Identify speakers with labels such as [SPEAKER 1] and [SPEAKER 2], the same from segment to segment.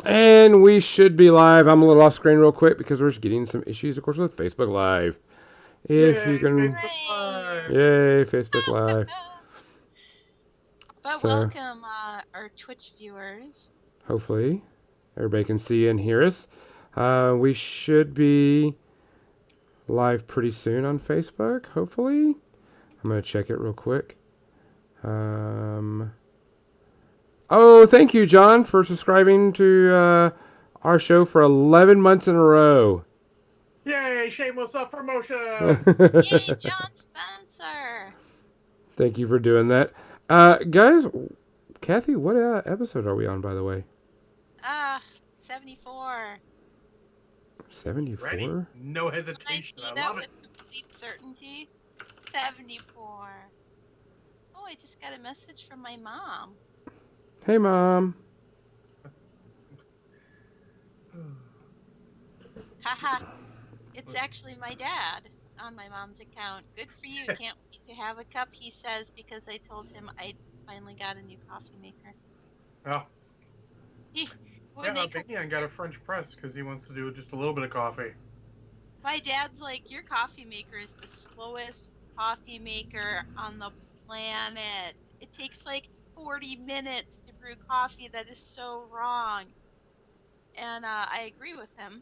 [SPEAKER 1] And we should be live. I'm a little off screen real quick because we're just getting some issues, of course, with Facebook Live. If you
[SPEAKER 2] Yay,
[SPEAKER 1] can,
[SPEAKER 2] Facebook
[SPEAKER 3] Hooray!
[SPEAKER 2] Live!
[SPEAKER 1] yay, Facebook Live.
[SPEAKER 3] But
[SPEAKER 1] So
[SPEAKER 3] welcome, our Twitch viewers.
[SPEAKER 1] hopefully everybody can see and hear us. We should be live pretty soon on Facebook, hopefully. I'm going to check it real quick. Oh, thank you, John, for subscribing to our show for 11 months in a row.
[SPEAKER 2] Yay, shameless self-promotion!
[SPEAKER 3] Yay, John Spencer!
[SPEAKER 1] Thank you for doing that. Guys, Kathy, what episode are we on, by the way?
[SPEAKER 3] 74.
[SPEAKER 1] 74?
[SPEAKER 2] Ready? No
[SPEAKER 3] When I
[SPEAKER 2] hesitation.
[SPEAKER 3] see
[SPEAKER 2] I
[SPEAKER 3] that
[SPEAKER 2] love
[SPEAKER 3] with
[SPEAKER 2] it.
[SPEAKER 3] complete certainty, 74. Oh, I just got a message from my mom.
[SPEAKER 1] Hey, Mom.
[SPEAKER 3] Haha, it's actually my dad on my mom's account. Good for you. Can't wait to have a cup, he says, because I told him I finally got a new coffee maker.
[SPEAKER 2] Oh,
[SPEAKER 3] When
[SPEAKER 2] yeah,
[SPEAKER 3] they come,
[SPEAKER 2] Biggie got a French press because he wants to do just a little bit of coffee.
[SPEAKER 3] my dad's like, your coffee maker is the slowest coffee maker on the planet. It takes like 40 minutes to brew coffee. That is so wrong. And I agree with him.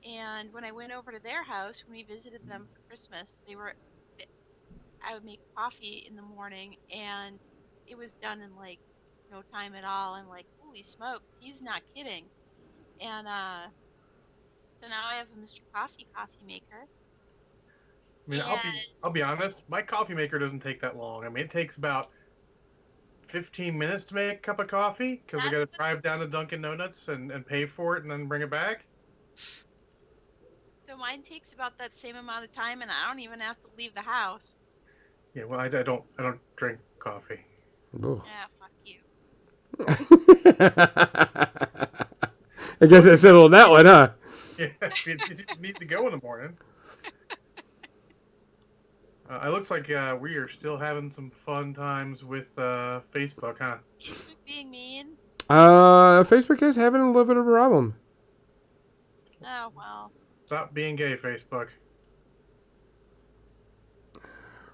[SPEAKER 3] And when I went over to their house, when we visited them for Christmas, I would make coffee in the morning and it was done in like no time at all. I'm like, holy smokes, he's not kidding. And so now I have a Mr. Coffee maker.
[SPEAKER 2] I mean, I'll be honest. My coffee maker doesn't take that long. I mean, it takes about 15 minutes to make a cup of coffee because I got to drive down to Dunkin' Donuts and pay for it and then bring it back.
[SPEAKER 3] So mine takes about that same amount of time, and I don't even have to leave the house.
[SPEAKER 2] Yeah, well, I don't drink coffee.
[SPEAKER 1] Oh.
[SPEAKER 3] Yeah, fuck you.
[SPEAKER 1] I guess I settled that one, huh?
[SPEAKER 2] Yeah, you need to go in the morning. It looks like we are still having some fun times with Facebook, huh?
[SPEAKER 3] Facebook being mean?
[SPEAKER 1] Facebook is having a little bit of a problem.
[SPEAKER 3] Oh, well.
[SPEAKER 2] Stop being gay, Facebook.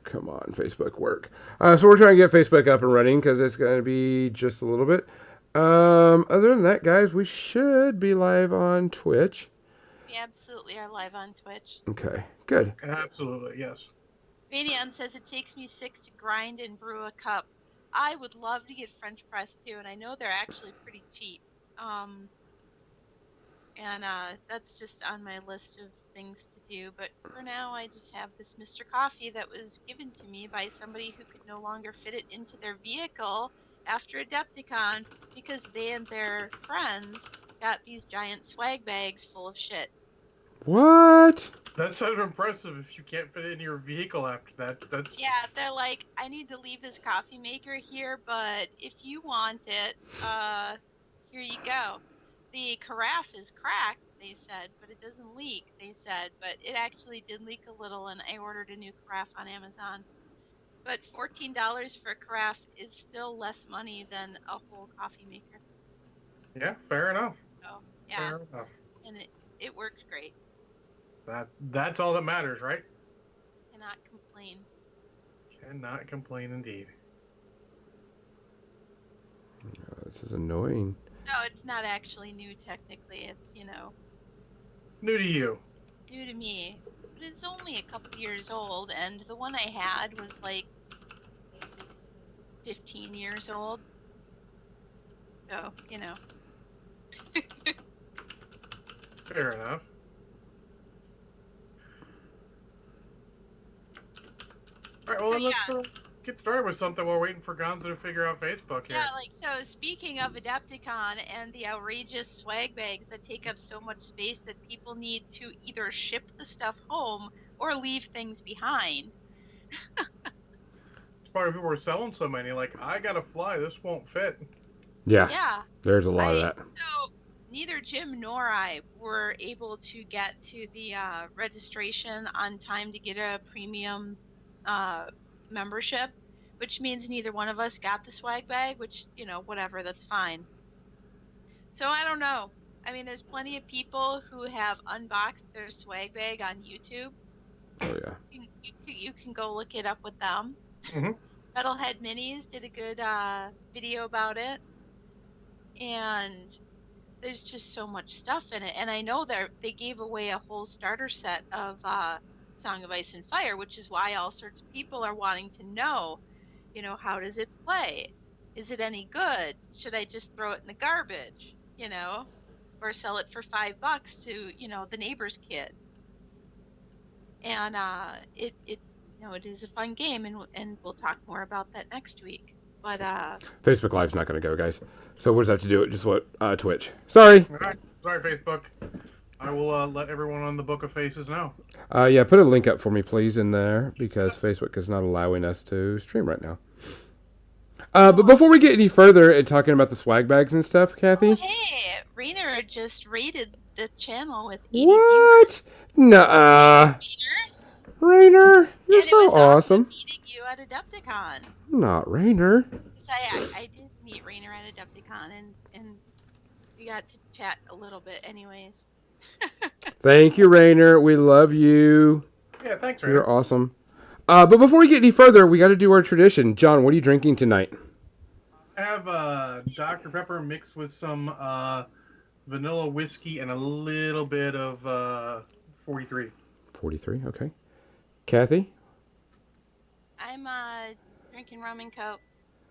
[SPEAKER 1] Come on, Facebook work. So we're trying to get Facebook up and running because it's going to be just a little bit. Other than that, guys, we should be live on Twitch.
[SPEAKER 3] We absolutely are live on Twitch.
[SPEAKER 1] Okay, good.
[SPEAKER 2] Absolutely, yes.
[SPEAKER 3] Vanian says it takes me 6 to grind and brew a cup. I would love to get French press too, and I know they're actually pretty cheap. And that's just on my list of things to do. But for now, I just have this Mr. Coffee that was given to me by somebody who could no longer fit it into their vehicle after Adepticon because they and their friends got these giant swag bags full of shit.
[SPEAKER 1] What?
[SPEAKER 2] That's so impressive if you can't fit it in your vehicle after that. That's
[SPEAKER 3] Yeah, they're like, I need to leave this coffee maker here, but if you want it, here you go. The carafe is cracked, they said, but it doesn't leak, they said. But it actually did leak a little, and I ordered a new carafe on Amazon. But $14 for a carafe is still less money than a whole coffee maker.
[SPEAKER 2] yeah, fair enough.
[SPEAKER 3] So, yeah,
[SPEAKER 2] Fair enough.
[SPEAKER 3] and it works great.
[SPEAKER 2] That's all that matters, right?
[SPEAKER 3] Cannot complain.
[SPEAKER 2] Cannot complain indeed.
[SPEAKER 1] This is annoying.
[SPEAKER 3] No, it's not actually new technically. It's,
[SPEAKER 2] New to you.
[SPEAKER 3] new to me. But it's only a couple years old, and the one I had was like 15 years old. So,
[SPEAKER 2] Fair enough. All right, well, then let's get started with something. We're waiting for Gonzo to figure out Facebook here.
[SPEAKER 3] Yeah, so speaking of Adepticon and the outrageous swag bags that take up so much space that people need to either ship the stuff home or leave things behind.
[SPEAKER 2] That's why people are selling so many. Like, I gotta fly. This won't fit.
[SPEAKER 1] Yeah. There's a lot of that.
[SPEAKER 3] So neither Jim nor I were able to get to the registration on time to get a premium membership, which means neither one of us got the swag bag, which, whatever, that's fine. So I don't know. I mean, there's plenty of people who have unboxed their swag bag on YouTube.
[SPEAKER 1] Oh yeah.
[SPEAKER 3] You can go look it up with them.
[SPEAKER 2] Hmm.
[SPEAKER 3] Metalhead Minis did a good video about it, and there's just so much stuff in it. And I know they gave away a whole starter set of Song of Ice and Fire, which is why all sorts of people are wanting to know, how does it play? Is it any good? Should I just throw it in the garbage, or sell it for $5 to, the neighbor's kid? And it is a fun game, and we'll talk more about that next week. But
[SPEAKER 1] Facebook Live's not going to go, guys. So we'll just have to do it. Just what? Twitch. Sorry.
[SPEAKER 2] All right. Sorry, Facebook. I will let everyone on the Book of Faces know.
[SPEAKER 1] Yeah, put a link up for me, please, in there, because Facebook is not allowing us to stream right now. But before we get any further in talking about the swag bags and stuff, Kathy.
[SPEAKER 3] Oh, hey, Rainer just rated the channel with 80
[SPEAKER 1] What? Nuh-uh. Rainer, you're so awesome.
[SPEAKER 3] Meeting you at Adepticon.
[SPEAKER 1] Not Rainer.
[SPEAKER 3] I did meet Rainer at Adepticon, and we got to chat a little bit anyways.
[SPEAKER 1] Thank you, Rainer. We love you.
[SPEAKER 2] Yeah, thanks, Rainer.
[SPEAKER 1] You're awesome. But before we get any further, we got to do our tradition. John, what are you drinking tonight?
[SPEAKER 2] I have Dr. Pepper mixed with some vanilla whiskey and a little bit of 43.
[SPEAKER 1] 43, okay. Kathy?
[SPEAKER 3] I'm drinking rum and Coke.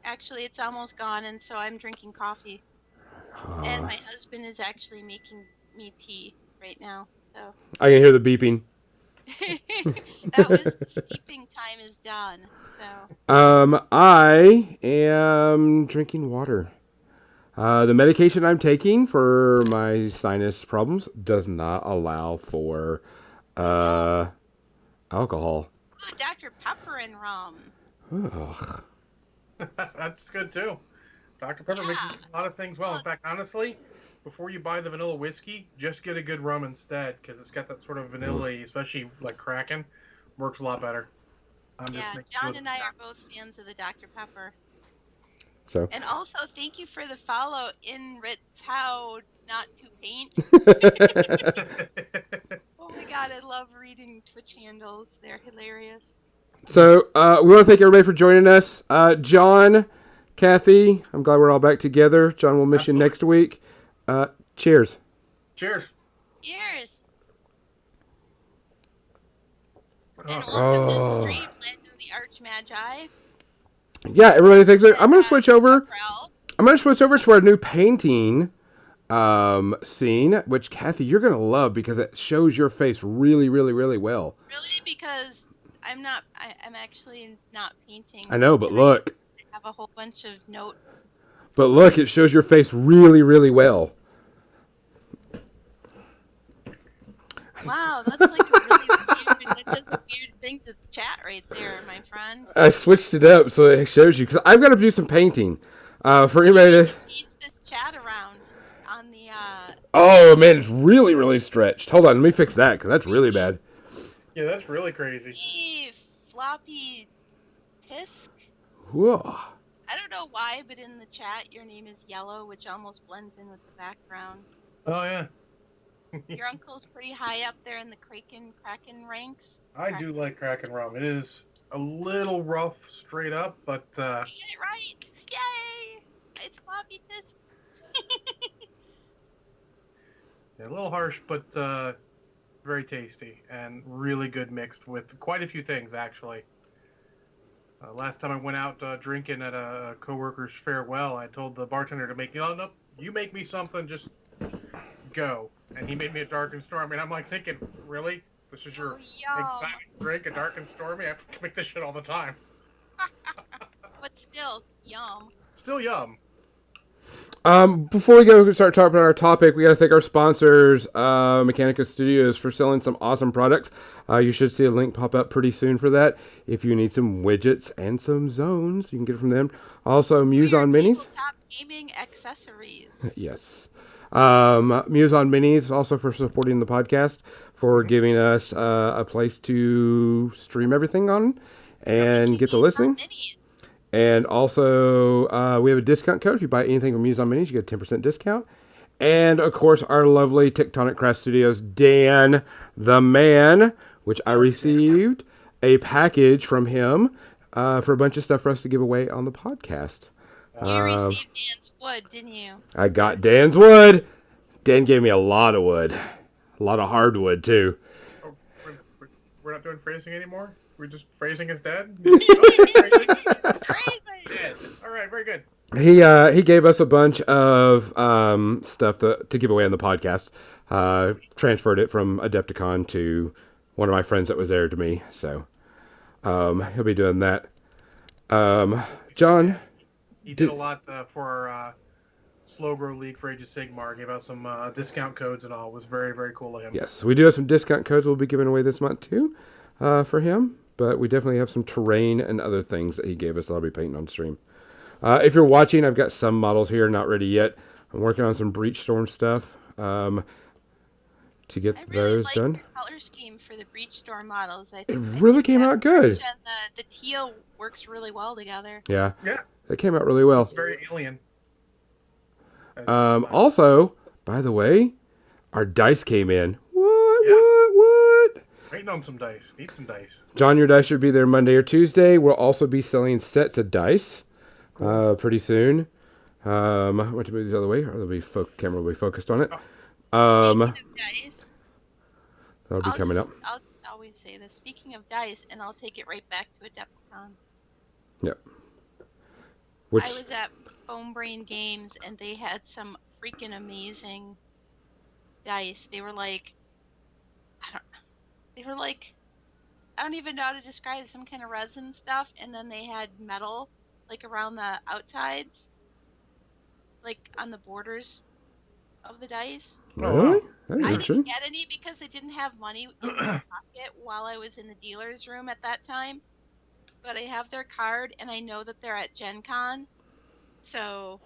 [SPEAKER 3] Actually, it's almost gone, and so I'm drinking coffee. And my husband is actually making me tea right now. So
[SPEAKER 1] I can hear the beeping.
[SPEAKER 3] that was steeping time is done. So
[SPEAKER 1] I am drinking water. The medication I'm taking for my sinus problems does not allow for alcohol.
[SPEAKER 3] Ooh, Dr. Pepper and rum.
[SPEAKER 1] Ugh.
[SPEAKER 2] That's good too. Dr. Pepper mixes a lot of things well. In fact, honestly, before you buy the vanilla whiskey, just get a good rum instead, because it's got that sort of vanilla, especially like Kraken, works a lot better.
[SPEAKER 3] John and I are both fans of the Dr. Pepper.
[SPEAKER 1] So.
[SPEAKER 3] And also, thank you for the follow in Ritz How Not to Paint. Oh my god, I love reading Twitch handles. They're hilarious.
[SPEAKER 1] So, we want to thank everybody for joining us. John, Kathy, I'm glad we're all back together. John will miss you next week. Cheers.
[SPEAKER 2] Cheers.
[SPEAKER 3] Cheers.
[SPEAKER 2] Oh.
[SPEAKER 3] And welcome to the stream, Land of the Arch Magi.
[SPEAKER 1] Yeah, everybody thinks I'm going to switch over. I'm going to switch over to our new painting scene, which, Kathy, you're going to love because it shows your face really, really, really well.
[SPEAKER 3] Really? Because I'm actually not painting.
[SPEAKER 1] I know, but look.
[SPEAKER 3] I have a whole bunch of notes.
[SPEAKER 1] But look, it shows your face really, really well.
[SPEAKER 3] Wow, that's like a really weird thing to chat right there, my friend.
[SPEAKER 1] I switched it up so it shows you, because I've got to do some painting. For anybody to
[SPEAKER 3] change this chat around on the.
[SPEAKER 1] Oh man, it's really, really stretched. Hold on, let me fix that because that's really bad.
[SPEAKER 2] Yeah, that's really crazy.
[SPEAKER 3] Hey, floppy tisk.
[SPEAKER 1] Whoa.
[SPEAKER 3] I don't know why, but in the chat your name is yellow, which almost blends in with the background.
[SPEAKER 2] Oh yeah.
[SPEAKER 3] Your uncle's pretty high up there in the Kraken ranks.
[SPEAKER 2] I do like Kraken rum. It is a little rough straight up, but
[SPEAKER 3] You get it right! Yay! It's floppy tisk.
[SPEAKER 2] yeah, a little harsh, but very tasty and really good mixed with quite a few things actually. Last time I went out drinking at a coworker's farewell, I told the bartender to make me, oh no, you make me something, just go. And he made me a dark and stormy, and I'm like thinking, really? This is your exciting drink, a dark and stormy? I have to make this shit all the time.
[SPEAKER 3] But still, yum.
[SPEAKER 2] Still yum.
[SPEAKER 1] Before we go start talking about our topic, we got to thank our sponsors, Mechanica Studios, for selling some awesome products. You should see a link pop up pretty soon for that. If you need some widgets and some zones, you can get it from them. Also, Muson Minis.
[SPEAKER 3] Top gaming accessories.
[SPEAKER 1] Yes. Muson Minis, also for supporting the podcast, for giving us a place to stream everything on and get the listening. And also, we have a discount code. If you buy anything from Muson Minis, you get a 10% discount. And, of course, our lovely Tectonic Craft Studios, Dan the Man, which I received a package from him for a bunch of stuff for us to give away on the podcast.
[SPEAKER 3] You received Dan's wood, didn't you?
[SPEAKER 1] I got Dan's wood. Dan gave me a lot of wood. A lot of hardwood, too.
[SPEAKER 2] Oh, we're not doing phrasing anymore? We're just phrasing is dead?
[SPEAKER 3] Crazy.
[SPEAKER 2] Dead. All right, very good.
[SPEAKER 1] He gave us a bunch of stuff to give away on the podcast. Transferred it from Adepticon to one of my friends that was there to me. So he'll be doing that. John?
[SPEAKER 2] He did a lot for our Slow Grow League for Age of Sigmar. Gave out some discount codes and all. It was very, very cool of him.
[SPEAKER 1] Yes, we do have some discount codes we'll be giving away this month too for him. But we definitely have some terrain and other things that he gave us that I'll be painting on stream. If you're watching, I've got some models here, not ready yet. I'm working on some Breach Storm stuff to get those done.
[SPEAKER 3] Your color scheme for the Breach Storm models. I
[SPEAKER 1] It
[SPEAKER 3] think
[SPEAKER 1] really came out good.
[SPEAKER 3] And the teal works really well together.
[SPEAKER 1] Yeah.
[SPEAKER 2] Yeah.
[SPEAKER 1] It came out really well.
[SPEAKER 2] It's very alien.
[SPEAKER 1] Also, by the way, our dice came in. What?
[SPEAKER 2] Yeah.
[SPEAKER 1] What?
[SPEAKER 2] Waiting on some dice. Need some dice.
[SPEAKER 1] John, your dice should be there Monday or Tuesday. We'll also be selling sets of dice pretty soon. I want to move these other way, or camera will be focused on it.
[SPEAKER 3] Speaking of dice,
[SPEAKER 1] That'll be coming up.
[SPEAKER 3] I'll always say this. Speaking of dice, and I'll take it right back to Adepticon.
[SPEAKER 1] Yep.
[SPEAKER 3] I was at Foam Brain Games, and they had some freaking amazing dice. They were like, I don't even know how to describe it, some kind of resin stuff, and then they had metal, like around the outsides, like on the borders of the dice.
[SPEAKER 1] Really? That is
[SPEAKER 3] I
[SPEAKER 1] interesting.
[SPEAKER 3] didn't get any because I didn't have money in my pocket while I was in the dealer's room at that time. But I have their card, and I know that they're at Gen Con. So,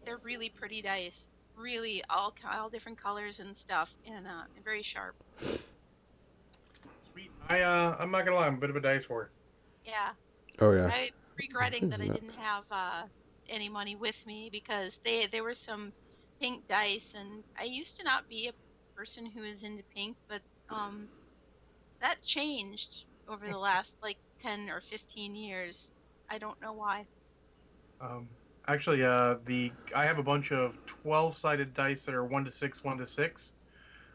[SPEAKER 3] they're really pretty dice. Really, all different colors and stuff, and very sharp.
[SPEAKER 2] Sweet. I'm not gonna lie, I'm a bit of a dice whore.
[SPEAKER 3] Yeah.
[SPEAKER 1] Oh yeah.
[SPEAKER 3] I'm regretting that I didn't have any money with me because there were some pink dice, and I used to not be a person who is into pink, but that changed over the last 10 or 15 years. I don't know why.
[SPEAKER 2] Actually, I have a bunch of 12-sided dice that are 1 to 6, 1 to 6.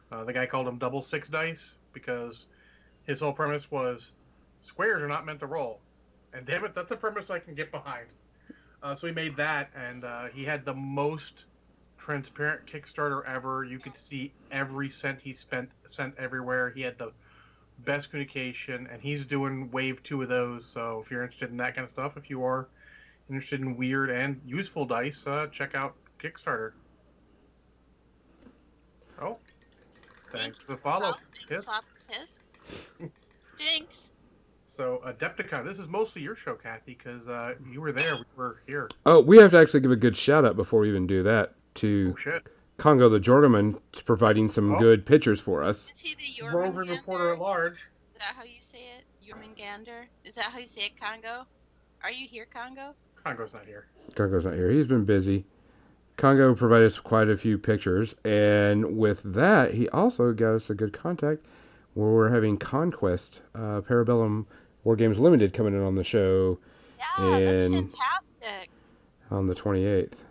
[SPEAKER 2] The guy called them double 6 dice because his whole premise was squares are not meant to roll, and damn it, that's a premise I can get behind. So he made that, and he had the most transparent Kickstarter ever. You could see every cent he sent everywhere. He had the best communication, and he's doing wave 2 of those. So if you're interested in that kind of stuff, if you are interested in weird and useful dice, check out Kickstarter. Oh, thanks for the follow. Yes.
[SPEAKER 3] Jinx.
[SPEAKER 2] So Adepticon, this is mostly your show, Kathy, because you were there, we were here.
[SPEAKER 1] Oh, we have to actually give a good shout out before we even do that to Congo the Jorgaman providing some good pictures for us.
[SPEAKER 3] Is he the
[SPEAKER 2] Roving reporter at large.
[SPEAKER 3] Is that how you say it? Jormungandr? Is that how you say it, Congo? Are you here, Congo?
[SPEAKER 2] Congo's not here.
[SPEAKER 1] Congo's not here. He's been busy. Congo provided us quite a few pictures, and with that, he also got us a good contact where we're having Conquest, Parabellum War Games Limited coming in on the show.
[SPEAKER 3] Yeah, that's fantastic.
[SPEAKER 1] On the 28th.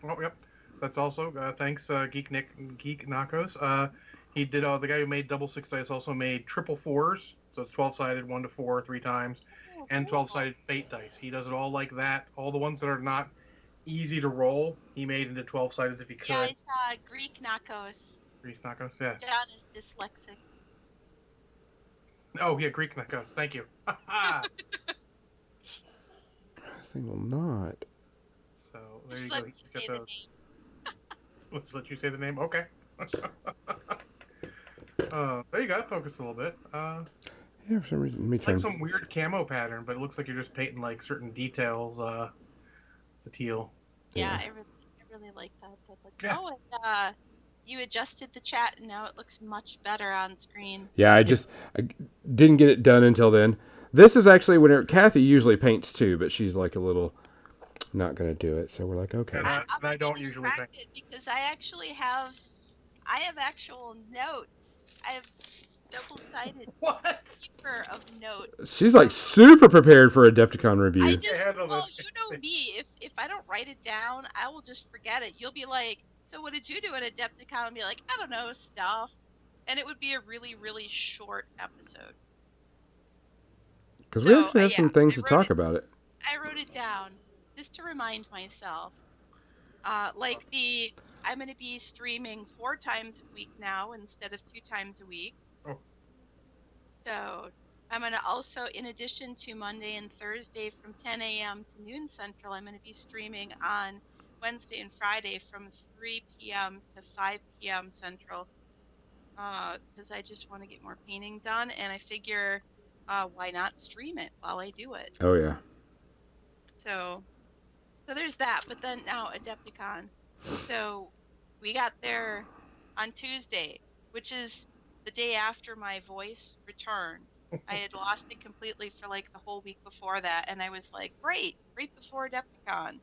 [SPEAKER 2] Oh, yep. That's also thanks Geek Nakos. He did the guy who made double 6 dice also made triple 4s, so it's 12-sided, 1 to 4, 3 times, and 12-sided fate dice. He does it all like that. All the ones that are not easy to roll, he made into 12-sided if he could.
[SPEAKER 3] Yeah, I saw Greek Nakos.
[SPEAKER 2] Greek Nakos, yeah.
[SPEAKER 3] John is dyslexic.
[SPEAKER 2] Oh, yeah, Greek Nakos. Thank you.
[SPEAKER 1] This thing will not.
[SPEAKER 2] So there you go. He's got those. Let's let you say the name. Okay. There you go. Focus a little bit.
[SPEAKER 1] Yeah, for some reason.
[SPEAKER 2] It's like some weird camo pattern, but it looks like you're just painting like certain details. The teal.
[SPEAKER 3] Yeah, I really like that. Yeah. Oh, and you adjusted the chat, and now it looks much better on screen.
[SPEAKER 1] Yeah, I didn't get it done until then. This is actually when Kathy usually paints too, but she's like a little not going to do it. So we're like, okay.
[SPEAKER 2] And
[SPEAKER 3] I'm
[SPEAKER 2] I
[SPEAKER 3] gonna
[SPEAKER 2] don't
[SPEAKER 3] be
[SPEAKER 2] usually paint.
[SPEAKER 3] distracted because I have actual notes. I have double-sided
[SPEAKER 2] What?
[SPEAKER 3] paper of notes
[SPEAKER 1] She's like
[SPEAKER 3] from.
[SPEAKER 1] super prepared for a Adepticon
[SPEAKER 3] I
[SPEAKER 1] review.
[SPEAKER 3] just,
[SPEAKER 2] Handle
[SPEAKER 3] well,
[SPEAKER 2] this.
[SPEAKER 3] you know me. If I don't write it down, I will just forget it. You'll be like, "So what did you do at Adepticon?" And be like, "I don't know, stuff." And it would be a really, really short episode.
[SPEAKER 1] Because we
[SPEAKER 3] So
[SPEAKER 1] actually have
[SPEAKER 3] yeah,
[SPEAKER 1] some things to talk about it.
[SPEAKER 3] I wrote it down just to remind myself. I'm going to be streaming 4 times a week now instead of 2 times a week.
[SPEAKER 2] Oh,
[SPEAKER 3] So I'm going to also, in addition to Monday and Thursday from 10 a.m. to noon Central, I'm going to be streaming on Wednesday and Friday from 3 p.m. to 5 p.m. Central. Because I just want to get more painting done, and I figure, why not stream it while I do it?
[SPEAKER 1] Oh, yeah.
[SPEAKER 3] So there's that. But then now Adepticon. So we got there on Tuesday, which is the day after my voice returned. I had lost it completely for like the whole week before that, and I was like, great before Adepticon.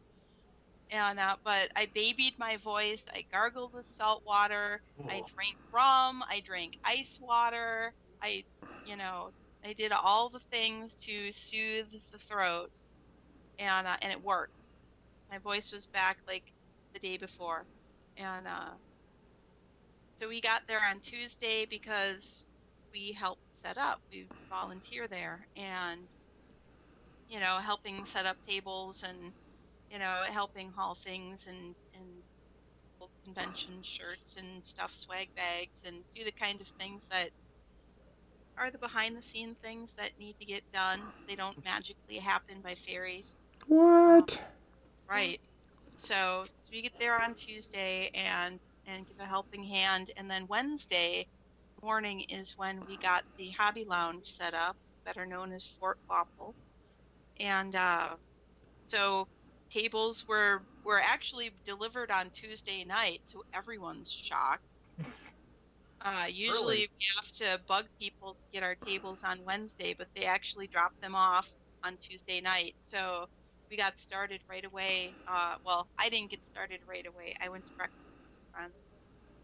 [SPEAKER 3] And but I babied my voice. I gargled with salt water. I
[SPEAKER 2] cool.
[SPEAKER 3] drank rum. I drank ice water. I, you know, I did all the things to soothe the throat, and it worked. My voice was back like the day before, and so we got there on Tuesday because we helped set up. We volunteer there, and helping set up tables and helping haul things and convention shirts and stuff, swag bags, and do the kind of things that are the behind the scene things that need to get done. They don't magically happen by fairies.
[SPEAKER 1] What?
[SPEAKER 3] Right. So we get there on Tuesday and give a helping hand, and then Wednesday morning is when we got the hobby lounge set up, better known as Fort Wapple, and so tables were actually delivered on Tuesday night, so everyone's shocked. Usually
[SPEAKER 2] Really?
[SPEAKER 3] we have to bug people to get our tables on Wednesday, but they actually dropped them off on Tuesday night. So we got started right away. Well, I didn't get started right away. I went to breakfast with some friends,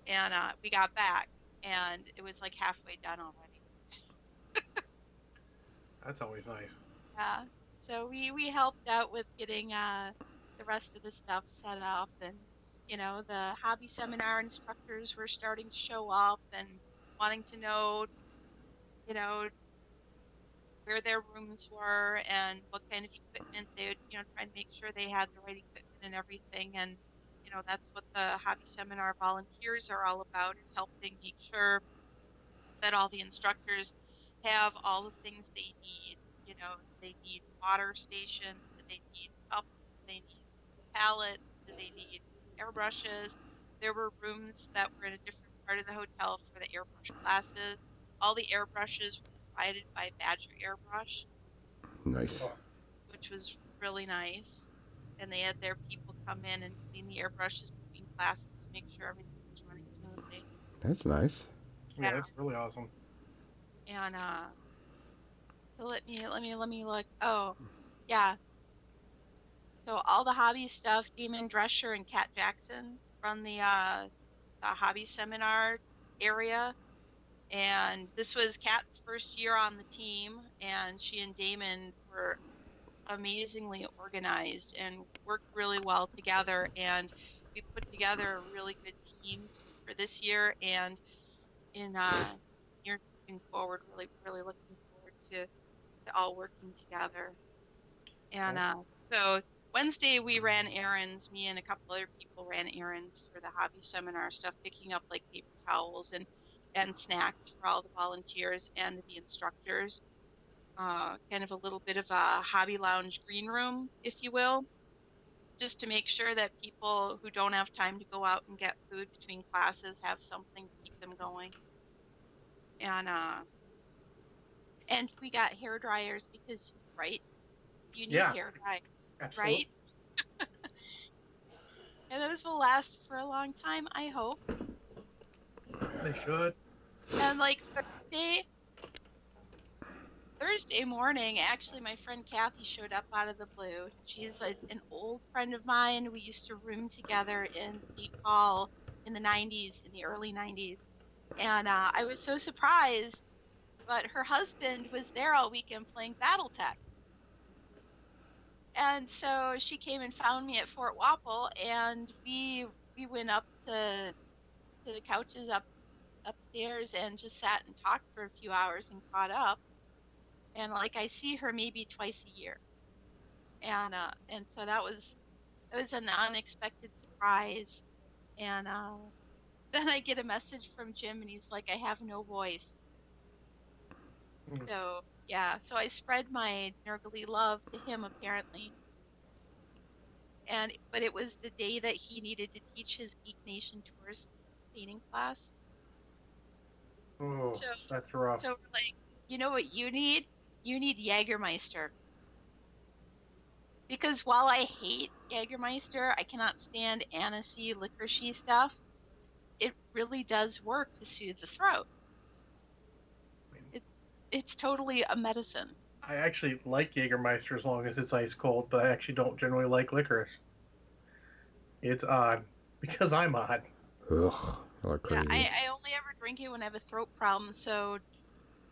[SPEAKER 3] and we got back, and it was like halfway done already.
[SPEAKER 2] That's always nice.
[SPEAKER 3] Yeah. So we helped out with getting the rest of the stuff set up, and the hobby seminar instructors were starting to show up and wanting to know, you know, where their rooms were and what kind of equipment they would, try and make sure they had the right equipment and everything. And that's what the hobby seminar volunteers are all about, is helping make sure that all the instructors have all the things they need. They need water stations, they need cups, they need pallets, they need airbrushes. There were rooms that were in a different part of the hotel for the airbrush classes. All the airbrushes were provided by Badger Airbrush,
[SPEAKER 1] Nice.
[SPEAKER 3] which was really nice. And they had their people come in and clean the airbrushes between classes to make sure everything was running smoothly.
[SPEAKER 1] That's nice.
[SPEAKER 2] Yeah, that's really awesome.
[SPEAKER 3] And so let me look. Oh, yeah. So all the hobby stuff, Damon Drescher and Kat Jackson run the hobby seminar area. And this was Kat's first year on the team, and she and Damon were amazingly organized and worked really well together. And we put together a really good team for this year, and in year moving forward, really, really looking forward to all working together. And so Wednesday we ran errands. Me and a couple other people ran errands for the hobby seminar stuff, picking up like paper towels and snacks for all the volunteers and the instructors. Kind of a little bit of a hobby lounge green room, if you will, just to make sure that people who don't have time to go out and get food between classes have something to keep them going. And we got hair dryers because, right, you need hair dryers,
[SPEAKER 2] Absolutely.
[SPEAKER 3] right? And those will last for a long time, I hope.
[SPEAKER 2] They should.
[SPEAKER 3] And like Thursday morning, actually, my friend Kathy showed up out of the blue. She's an old friend of mine. We used to room together in St. Paul in the 90s, in the early 90s. And I was so surprised, but her husband was there all weekend playing Battletech. And so she came and found me at Fort Wapple, and we went up to the couches upstairs and just sat and talked for a few hours and caught up. And like I see her maybe twice a year. And so that was an unexpected surprise. And then I get a message from Jim and he's like, I have no voice.
[SPEAKER 2] Mm.
[SPEAKER 3] So yeah, so I spread my Nurgle love to him apparently. But it was the day that he needed to teach his Geek Nation Tours painting class.
[SPEAKER 2] Oh,
[SPEAKER 3] So
[SPEAKER 2] that's rough.
[SPEAKER 3] so we're like, you know what you need? You need Jägermeister. Because while I hate Jägermeister, I cannot stand anisey, licoricey stuff. It really does work to soothe the throat. It, it's totally a medicine.
[SPEAKER 2] I actually like Jägermeister as long as it's ice cold, but I actually don't generally like licorice. It's odd because I'm odd.
[SPEAKER 1] Ugh, y'all are
[SPEAKER 3] Yeah,
[SPEAKER 1] crazy.
[SPEAKER 3] I only ever drink it when I have a throat problem. So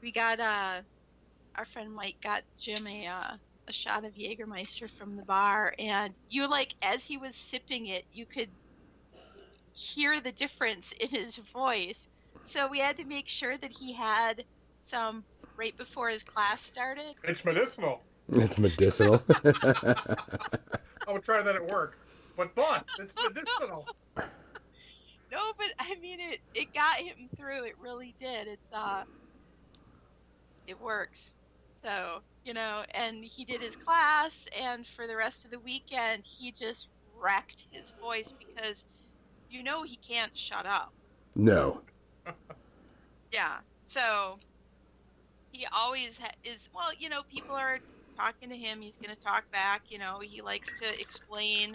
[SPEAKER 3] we got our friend Mike got Jim a shot of Jägermeister from the bar, and you like as he was sipping it, you could hear the difference in his voice. So we had to make sure that he had some right before his class started.
[SPEAKER 2] It's medicinal.
[SPEAKER 1] It's medicinal.
[SPEAKER 2] I would try that at work. But it's medicinal.
[SPEAKER 3] No, but I mean it got him through. It really did. It works. So, and he did his class, and for the rest of the weekend he just wrecked his voice because he can't shut up.
[SPEAKER 1] No.
[SPEAKER 3] Yeah. So he always is, well, people are talking to him, he's going to talk back. He likes to explain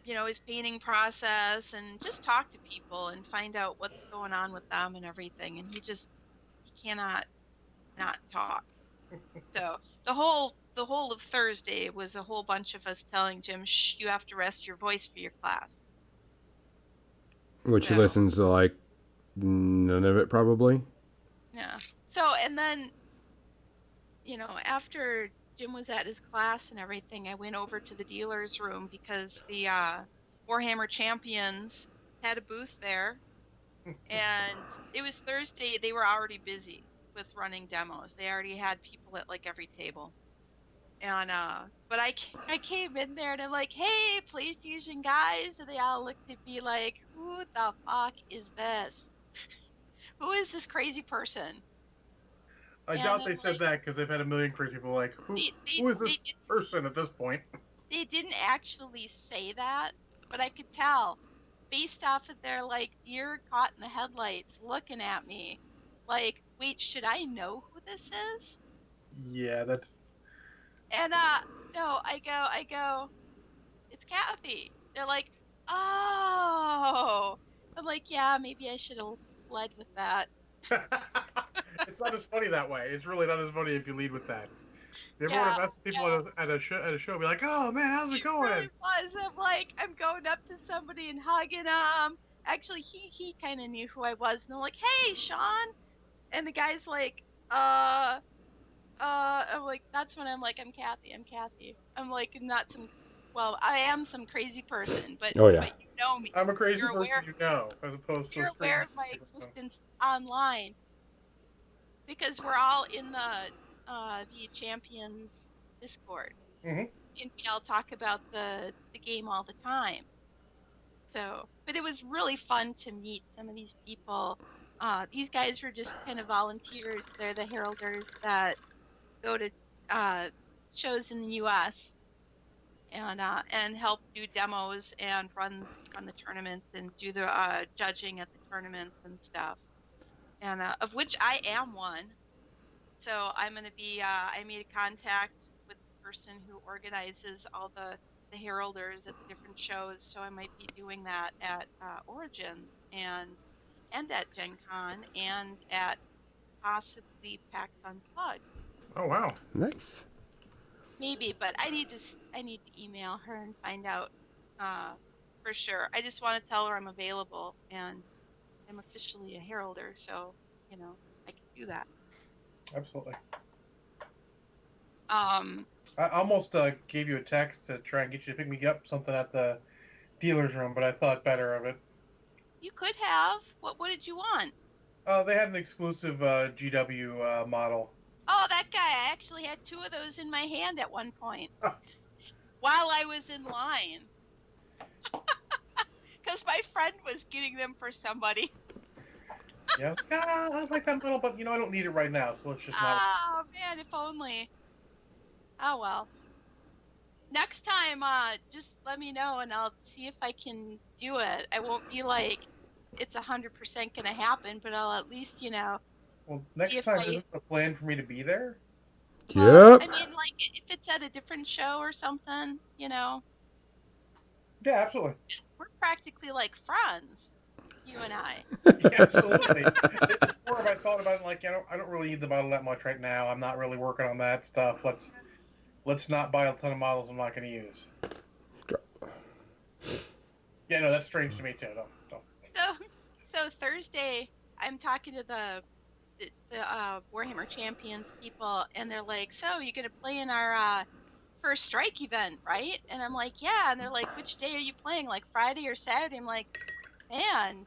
[SPEAKER 3] his painting process and just talk to people and find out what's going on with them and everything, and he cannot not talk. So the whole of Thursday was a whole bunch of us telling Jim, shh, you have to rest your voice for your class.
[SPEAKER 1] Which he
[SPEAKER 3] So
[SPEAKER 1] listens to like none of it probably.
[SPEAKER 3] yeah. So and then after Jim was at his class and everything, I went over to the dealer's room because the Warhammer Champions had a booth there, and it was Thursday. They were already busy with running demos. They already had people at like every table. And but I came in there and I'm like, hey, Play Fusion guys, and they all looked at me like, who the fuck is this? Who is this crazy person?
[SPEAKER 2] I
[SPEAKER 3] And
[SPEAKER 2] doubt
[SPEAKER 3] I'm
[SPEAKER 2] they said
[SPEAKER 3] like,
[SPEAKER 2] that because they've had a million crazy people like,
[SPEAKER 3] they
[SPEAKER 2] who is
[SPEAKER 3] they
[SPEAKER 2] this person at this point?
[SPEAKER 3] they didn't actually say that, but I could tell based off of their like deer caught in the headlights looking at me like, wait, should I know who this is?
[SPEAKER 2] Yeah, that's.
[SPEAKER 3] And no, I go, it's Kathy. They're like, oh. I'm like, yeah, maybe I should have led with that.
[SPEAKER 2] It's not as funny that way. It's really not as funny if you lead with that. If everyone
[SPEAKER 3] Yeah,
[SPEAKER 2] invests people
[SPEAKER 3] yeah.
[SPEAKER 2] at a show, be like, "Oh man, how's it
[SPEAKER 3] It really
[SPEAKER 2] going?"
[SPEAKER 3] was. I'm like, I'm going up to somebody and hugging them. Actually, he kind of knew who I was, and they're like, "Hey, Sean," and the guy's like, I'm like, that's when I'm like, I'm Kathy. I'm Kathy. I'm like, not some. Well, I am some crazy person, but
[SPEAKER 1] Oh yeah.
[SPEAKER 3] you know me.
[SPEAKER 2] I'm a crazy
[SPEAKER 3] You're
[SPEAKER 2] person,
[SPEAKER 3] aware.
[SPEAKER 2] as opposed to a
[SPEAKER 3] You're aware
[SPEAKER 2] stranger.
[SPEAKER 3] of my existence online because we're all in the Champions Discord,
[SPEAKER 2] Mm-hmm.
[SPEAKER 3] and we all talk about the game all the time. So, but it was really fun to meet some of these people. These guys were just kind of volunteers. They're the heralders that go to uh, shows in the U.S. and help do demos and run the tournaments and do the judging at the tournaments and stuff. And of which I am one. So I'm going to be. I made a contact with the person who organizes all the heralders at the different shows. So I might be doing that at Origins and at Gen Con and at possibly PAX Unplugged.
[SPEAKER 2] Oh wow.
[SPEAKER 1] Nice.
[SPEAKER 3] Maybe, but I need to email her and find out for sure. I just want to tell her I'm available and I'm officially a heralder, so I can do that.
[SPEAKER 2] Absolutely.
[SPEAKER 3] Um,
[SPEAKER 2] I almost gave you a text to try and get you to pick me up something at the dealer's room, but I thought better of it.
[SPEAKER 3] you could have. What did you want?
[SPEAKER 2] They had an exclusive GW model.
[SPEAKER 3] Oh, that guy. I actually had 2 of those in my hand at one point while I was in line. Because my friend was getting them for somebody.
[SPEAKER 2] Yeah, I was like, I like that model, but I don't need it right now, so let's just not.
[SPEAKER 3] Oh, man, if only. Oh, well. Next time, just let me know and I'll see if I can do it. I won't be like, it's 100% gonna happen, but I'll at least,
[SPEAKER 2] Well,
[SPEAKER 3] see
[SPEAKER 2] next
[SPEAKER 3] if
[SPEAKER 2] time, isn't the plan for me to be there?
[SPEAKER 3] well,
[SPEAKER 1] Yep.
[SPEAKER 3] I mean, like, if it's at a different show or something,
[SPEAKER 2] Yeah, absolutely.
[SPEAKER 3] we're practically like friends, you and I.
[SPEAKER 2] Yeah, absolutely. It's more of I thought about it like I don't really need the model that much right now. I'm not really working on that stuff. Let's not buy a ton of models I'm not going to use. Yeah, no, that's strange to me too. Don't.
[SPEAKER 3] So Thursday, I'm talking to the Warhammer Champions people, and they're like, "So you're gonna play in our first strike event, right?" And I'm like, "Yeah." And they're like, "Which day are you playing? Like Friday or Saturday?" I'm like, "Man,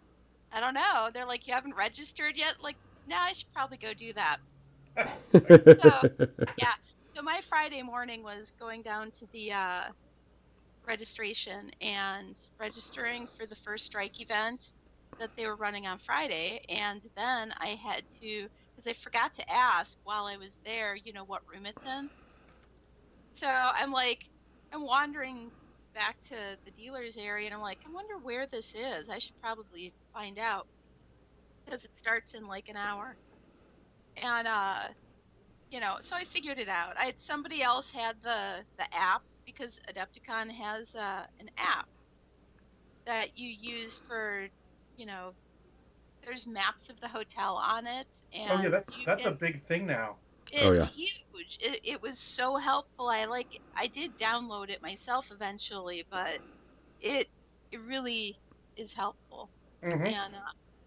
[SPEAKER 3] I don't know." They're like, "You haven't registered yet?" Like, "No, I should probably go do that." So yeah. So my Friday morning was going down to the registration and registering for the first strike event that they were running on Friday. And then I had to, because I forgot to ask while I was there, what room it's in. So I'm wandering back to the dealer's area and I'm like, I wonder where this is. I should probably find out because it starts in like an hour. And, so I figured it out. Somebody else had the app because Adepticon has an app that you use for, you know, there's maps of the hotel on it,
[SPEAKER 2] Oh yeah,
[SPEAKER 3] and you
[SPEAKER 2] that's a
[SPEAKER 3] can.
[SPEAKER 2] big thing now.
[SPEAKER 1] Oh
[SPEAKER 3] It's
[SPEAKER 1] yeah.
[SPEAKER 3] huge. It was so helpful. I did download it myself eventually, but it it really is helpful.
[SPEAKER 2] Hmm.
[SPEAKER 3] And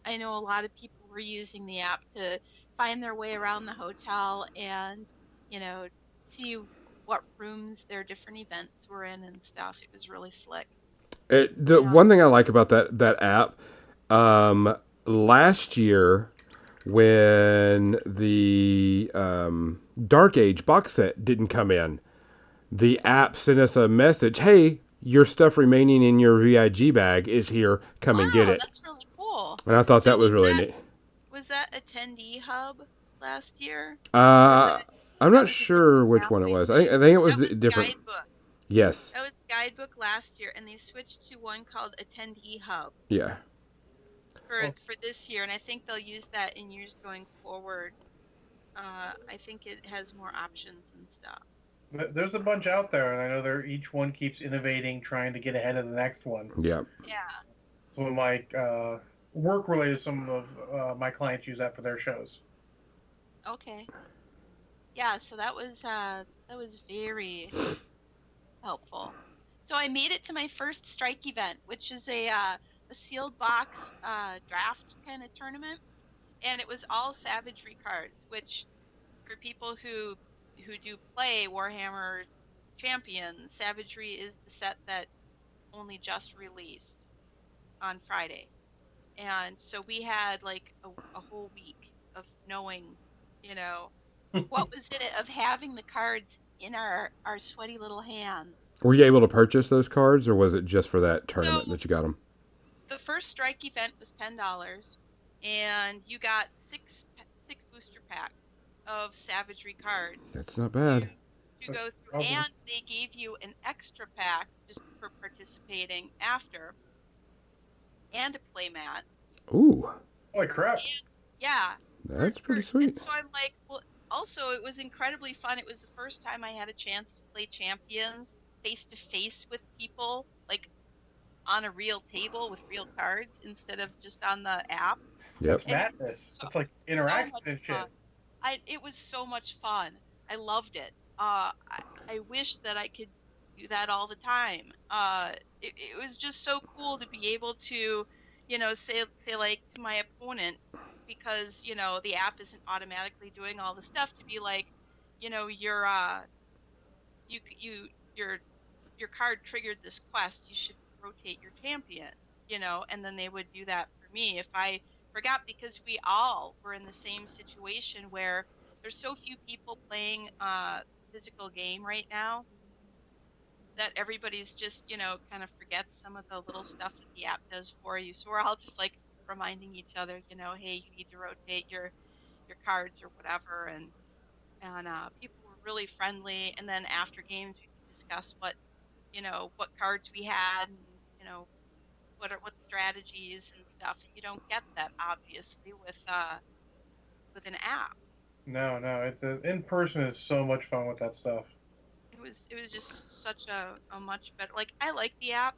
[SPEAKER 3] I know a lot of people were using the app to find their way around the hotel and, you know, see what rooms their different events were in and stuff. It was really slick.
[SPEAKER 1] The
[SPEAKER 3] Yeah.
[SPEAKER 1] one thing I like about that app, last year when the Dark Age box set didn't come in, the app sent us a message. Hey, your stuff remaining in your VIG bag is here. Come and get
[SPEAKER 3] Wow,
[SPEAKER 1] it.
[SPEAKER 3] that's really cool.
[SPEAKER 1] And I thought
[SPEAKER 3] So
[SPEAKER 1] that was really neat.
[SPEAKER 3] was that attendee hub last year? Or
[SPEAKER 1] Uh, I'm
[SPEAKER 3] that
[SPEAKER 1] not
[SPEAKER 3] was a different
[SPEAKER 1] sure which one it
[SPEAKER 3] mapping?
[SPEAKER 1] was. I think it was
[SPEAKER 3] That was
[SPEAKER 1] different.
[SPEAKER 3] guidebook.
[SPEAKER 1] Yes.
[SPEAKER 3] That was guidebook last year, and they switched to one called attendee hub
[SPEAKER 1] Yeah.
[SPEAKER 2] Well,
[SPEAKER 3] for this year, and I think they'll use that in years going forward. I think it has more options and stuff.
[SPEAKER 2] there's a bunch out there, and I know each one keeps innovating, trying to get ahead of the next one.
[SPEAKER 1] Yeah.
[SPEAKER 3] Yeah.
[SPEAKER 2] Some of my work related, some of my clients use that for their shows.
[SPEAKER 3] Okay. Yeah. So that was very helpful. So I made it to my first strike event, which is a sealed box draft kind of tournament, and it was all savagery cards. Which for people who do play Warhammer Champions, savagery is the set that only just released on Friday, and so we had like a whole week of knowing, you know, what was in it, of having the cards in our sweaty little hands.
[SPEAKER 1] Were you able to purchase those cards, or was it just for that tournament
[SPEAKER 3] So
[SPEAKER 1] that you got them?
[SPEAKER 3] the first strike event was $10, and you got six booster packs of savagery cards
[SPEAKER 1] That's not
[SPEAKER 3] to
[SPEAKER 1] bad.
[SPEAKER 2] That's
[SPEAKER 3] go through,
[SPEAKER 2] awesome.
[SPEAKER 3] and they gave you an extra pack just for participating after, and a play mat.
[SPEAKER 1] Ooh,
[SPEAKER 2] Holy crap!
[SPEAKER 3] And yeah,
[SPEAKER 1] that's pretty
[SPEAKER 3] and
[SPEAKER 1] sweet.
[SPEAKER 3] so I'm like, well, also it was incredibly fun. It was the first time I had a chance to play champions face to face with people, like on a real table with real cards instead of just on the app.
[SPEAKER 1] Yep.
[SPEAKER 2] That's
[SPEAKER 3] and it was
[SPEAKER 2] madness.
[SPEAKER 3] so
[SPEAKER 2] It's like
[SPEAKER 3] so
[SPEAKER 2] interaction
[SPEAKER 3] much
[SPEAKER 2] and
[SPEAKER 3] fun.
[SPEAKER 2] shit.
[SPEAKER 3] It was so much fun. I loved it. I wish that I could do that all the time. It was just so cool to be able to, say like to my opponent, because the app isn't automatically doing all the stuff, to be like, you're your card triggered this quest. You should rotate your champion, and then they would do that for me if I forgot, because we all were in the same situation where there's so few people playing physical game right now, that everybody's just, kind of forgets some of the little stuff that the app does for you. So we're all just like reminding each other, hey, you need to rotate your cards or whatever. And people were really friendly. And then after games, we could discuss what cards we had, and what strategies and stuff. And you don't get that obviously with an app.
[SPEAKER 2] No, no, it's in person is so much fun with that stuff.
[SPEAKER 3] It was just such a much better, like, I like the app.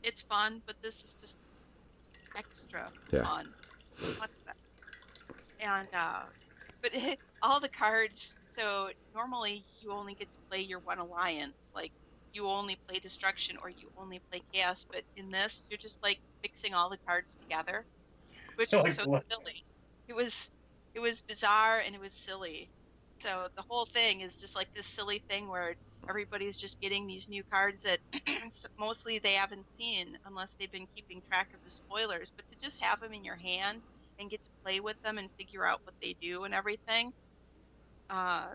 [SPEAKER 3] It's fun, but this is just extra
[SPEAKER 1] Yeah.
[SPEAKER 3] fun, much better. And but all the cards. So normally you only get to play your one alliance, like you only play destruction or you only play chaos. But in this, you're just like mixing all the cards together, which was
[SPEAKER 2] Like
[SPEAKER 3] so
[SPEAKER 2] what?
[SPEAKER 3] silly. It was bizarre and it was silly. So the whole thing is just like this silly thing where everybody's just getting these new cards that mostly they haven't seen unless they've been keeping track of the spoilers. But to just have them in your hand and get to play with them and figure out what they do and everything, uh,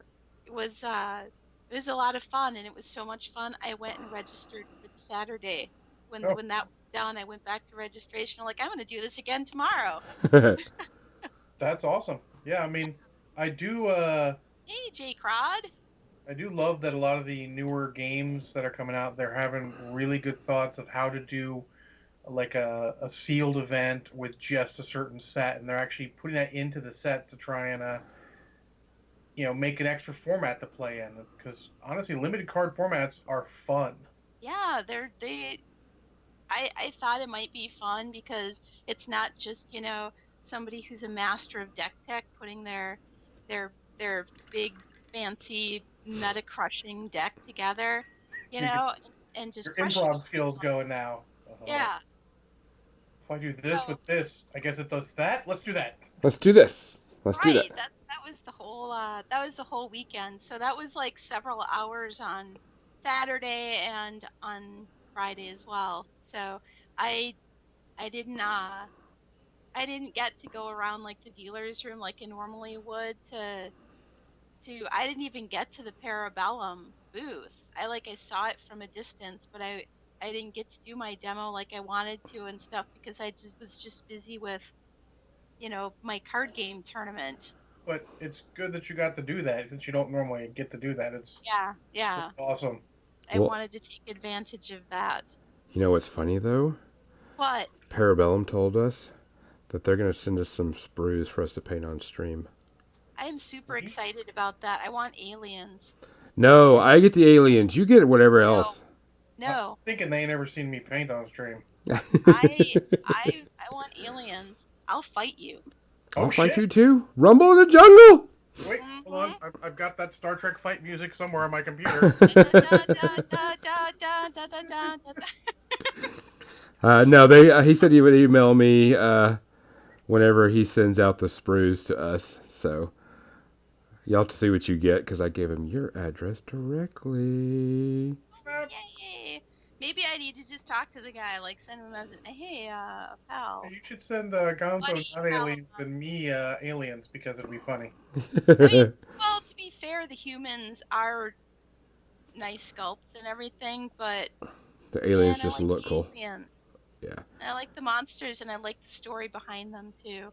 [SPEAKER 3] it was uh, it was a lot of fun, and it was so much fun. I went and registered for the Saturday. When
[SPEAKER 2] Oh,
[SPEAKER 3] when that was done, I went back to registration. I'm like, I'm gonna do this again tomorrow.
[SPEAKER 2] that's awesome. Yeah, I mean, I do
[SPEAKER 3] Hey, J. Crod.
[SPEAKER 2] I do love that a lot of the newer games that are coming out, they're having really good thoughts of how to do like a sealed event with just a certain set, and they're actually putting that into the sets to try and make an extra format to play in. Because honestly, limited card formats are fun.
[SPEAKER 3] Yeah, I thought it might be fun because it's not just, somebody who's a master of deck tech putting their big fancy meta crushing deck together,
[SPEAKER 2] You get
[SPEAKER 3] and just
[SPEAKER 2] your
[SPEAKER 3] crushing
[SPEAKER 2] improv skills
[SPEAKER 3] everyone.
[SPEAKER 2] going now.
[SPEAKER 3] Yeah.
[SPEAKER 2] If I do this
[SPEAKER 3] So
[SPEAKER 2] with this, I guess it does that. Let's do that.
[SPEAKER 1] Let's do this. Let's do that.
[SPEAKER 3] right, that was the whole weekend. So that was like several hours on Saturday and on Friday as well. So I I didn't uh I didn't get to go around like the dealer's room like I normally would I didn't even get to the Parabellum booth. I saw it from a distance, but I didn't get to do my demo like I wanted to and stuff because I just was just busy with, my card game tournament.
[SPEAKER 2] But it's good that you got to do that since you don't normally get to do that.
[SPEAKER 3] Yeah,
[SPEAKER 2] It's
[SPEAKER 3] yeah.
[SPEAKER 2] awesome.
[SPEAKER 3] I
[SPEAKER 1] Well,
[SPEAKER 3] wanted to take advantage of that.
[SPEAKER 1] you know what's funny though?
[SPEAKER 3] But
[SPEAKER 1] Parabellum told us that they're going to send us some sprues for us to paint on stream.
[SPEAKER 3] I am super excited about that. I want aliens.
[SPEAKER 1] No, I get the aliens. You get whatever
[SPEAKER 3] No,
[SPEAKER 1] else.
[SPEAKER 2] I'm
[SPEAKER 3] no.
[SPEAKER 2] thinking they ain't never seen me paint on stream.
[SPEAKER 3] I want aliens. I'll fight you.
[SPEAKER 1] I'll
[SPEAKER 2] Oh
[SPEAKER 1] fight
[SPEAKER 2] shit!
[SPEAKER 1] you too. Rumble in the jungle.
[SPEAKER 2] Wait, hold
[SPEAKER 3] Hmm.
[SPEAKER 2] on. I've got that Star Trek fight music somewhere on my computer.
[SPEAKER 1] No, they. He said he would email me whenever he sends out the sprues to us. So y'all have to see what you get because I gave him your address directly.
[SPEAKER 3] Yay! Maybe I need to just talk to the guy, like send him a message. Hey, pal,
[SPEAKER 2] You should send Gonzo
[SPEAKER 3] buddy,
[SPEAKER 2] not
[SPEAKER 3] pal.
[SPEAKER 2] aliens and me aliens because it'd be funny.
[SPEAKER 3] I mean, well, to be fair, the humans are nice sculpts and everything, but
[SPEAKER 1] The
[SPEAKER 3] man,
[SPEAKER 1] aliens
[SPEAKER 3] I
[SPEAKER 1] just
[SPEAKER 3] like
[SPEAKER 1] look
[SPEAKER 3] the
[SPEAKER 1] cool.
[SPEAKER 3] aliens.
[SPEAKER 1] Yeah.
[SPEAKER 3] I like the monsters, and I like the story behind them too.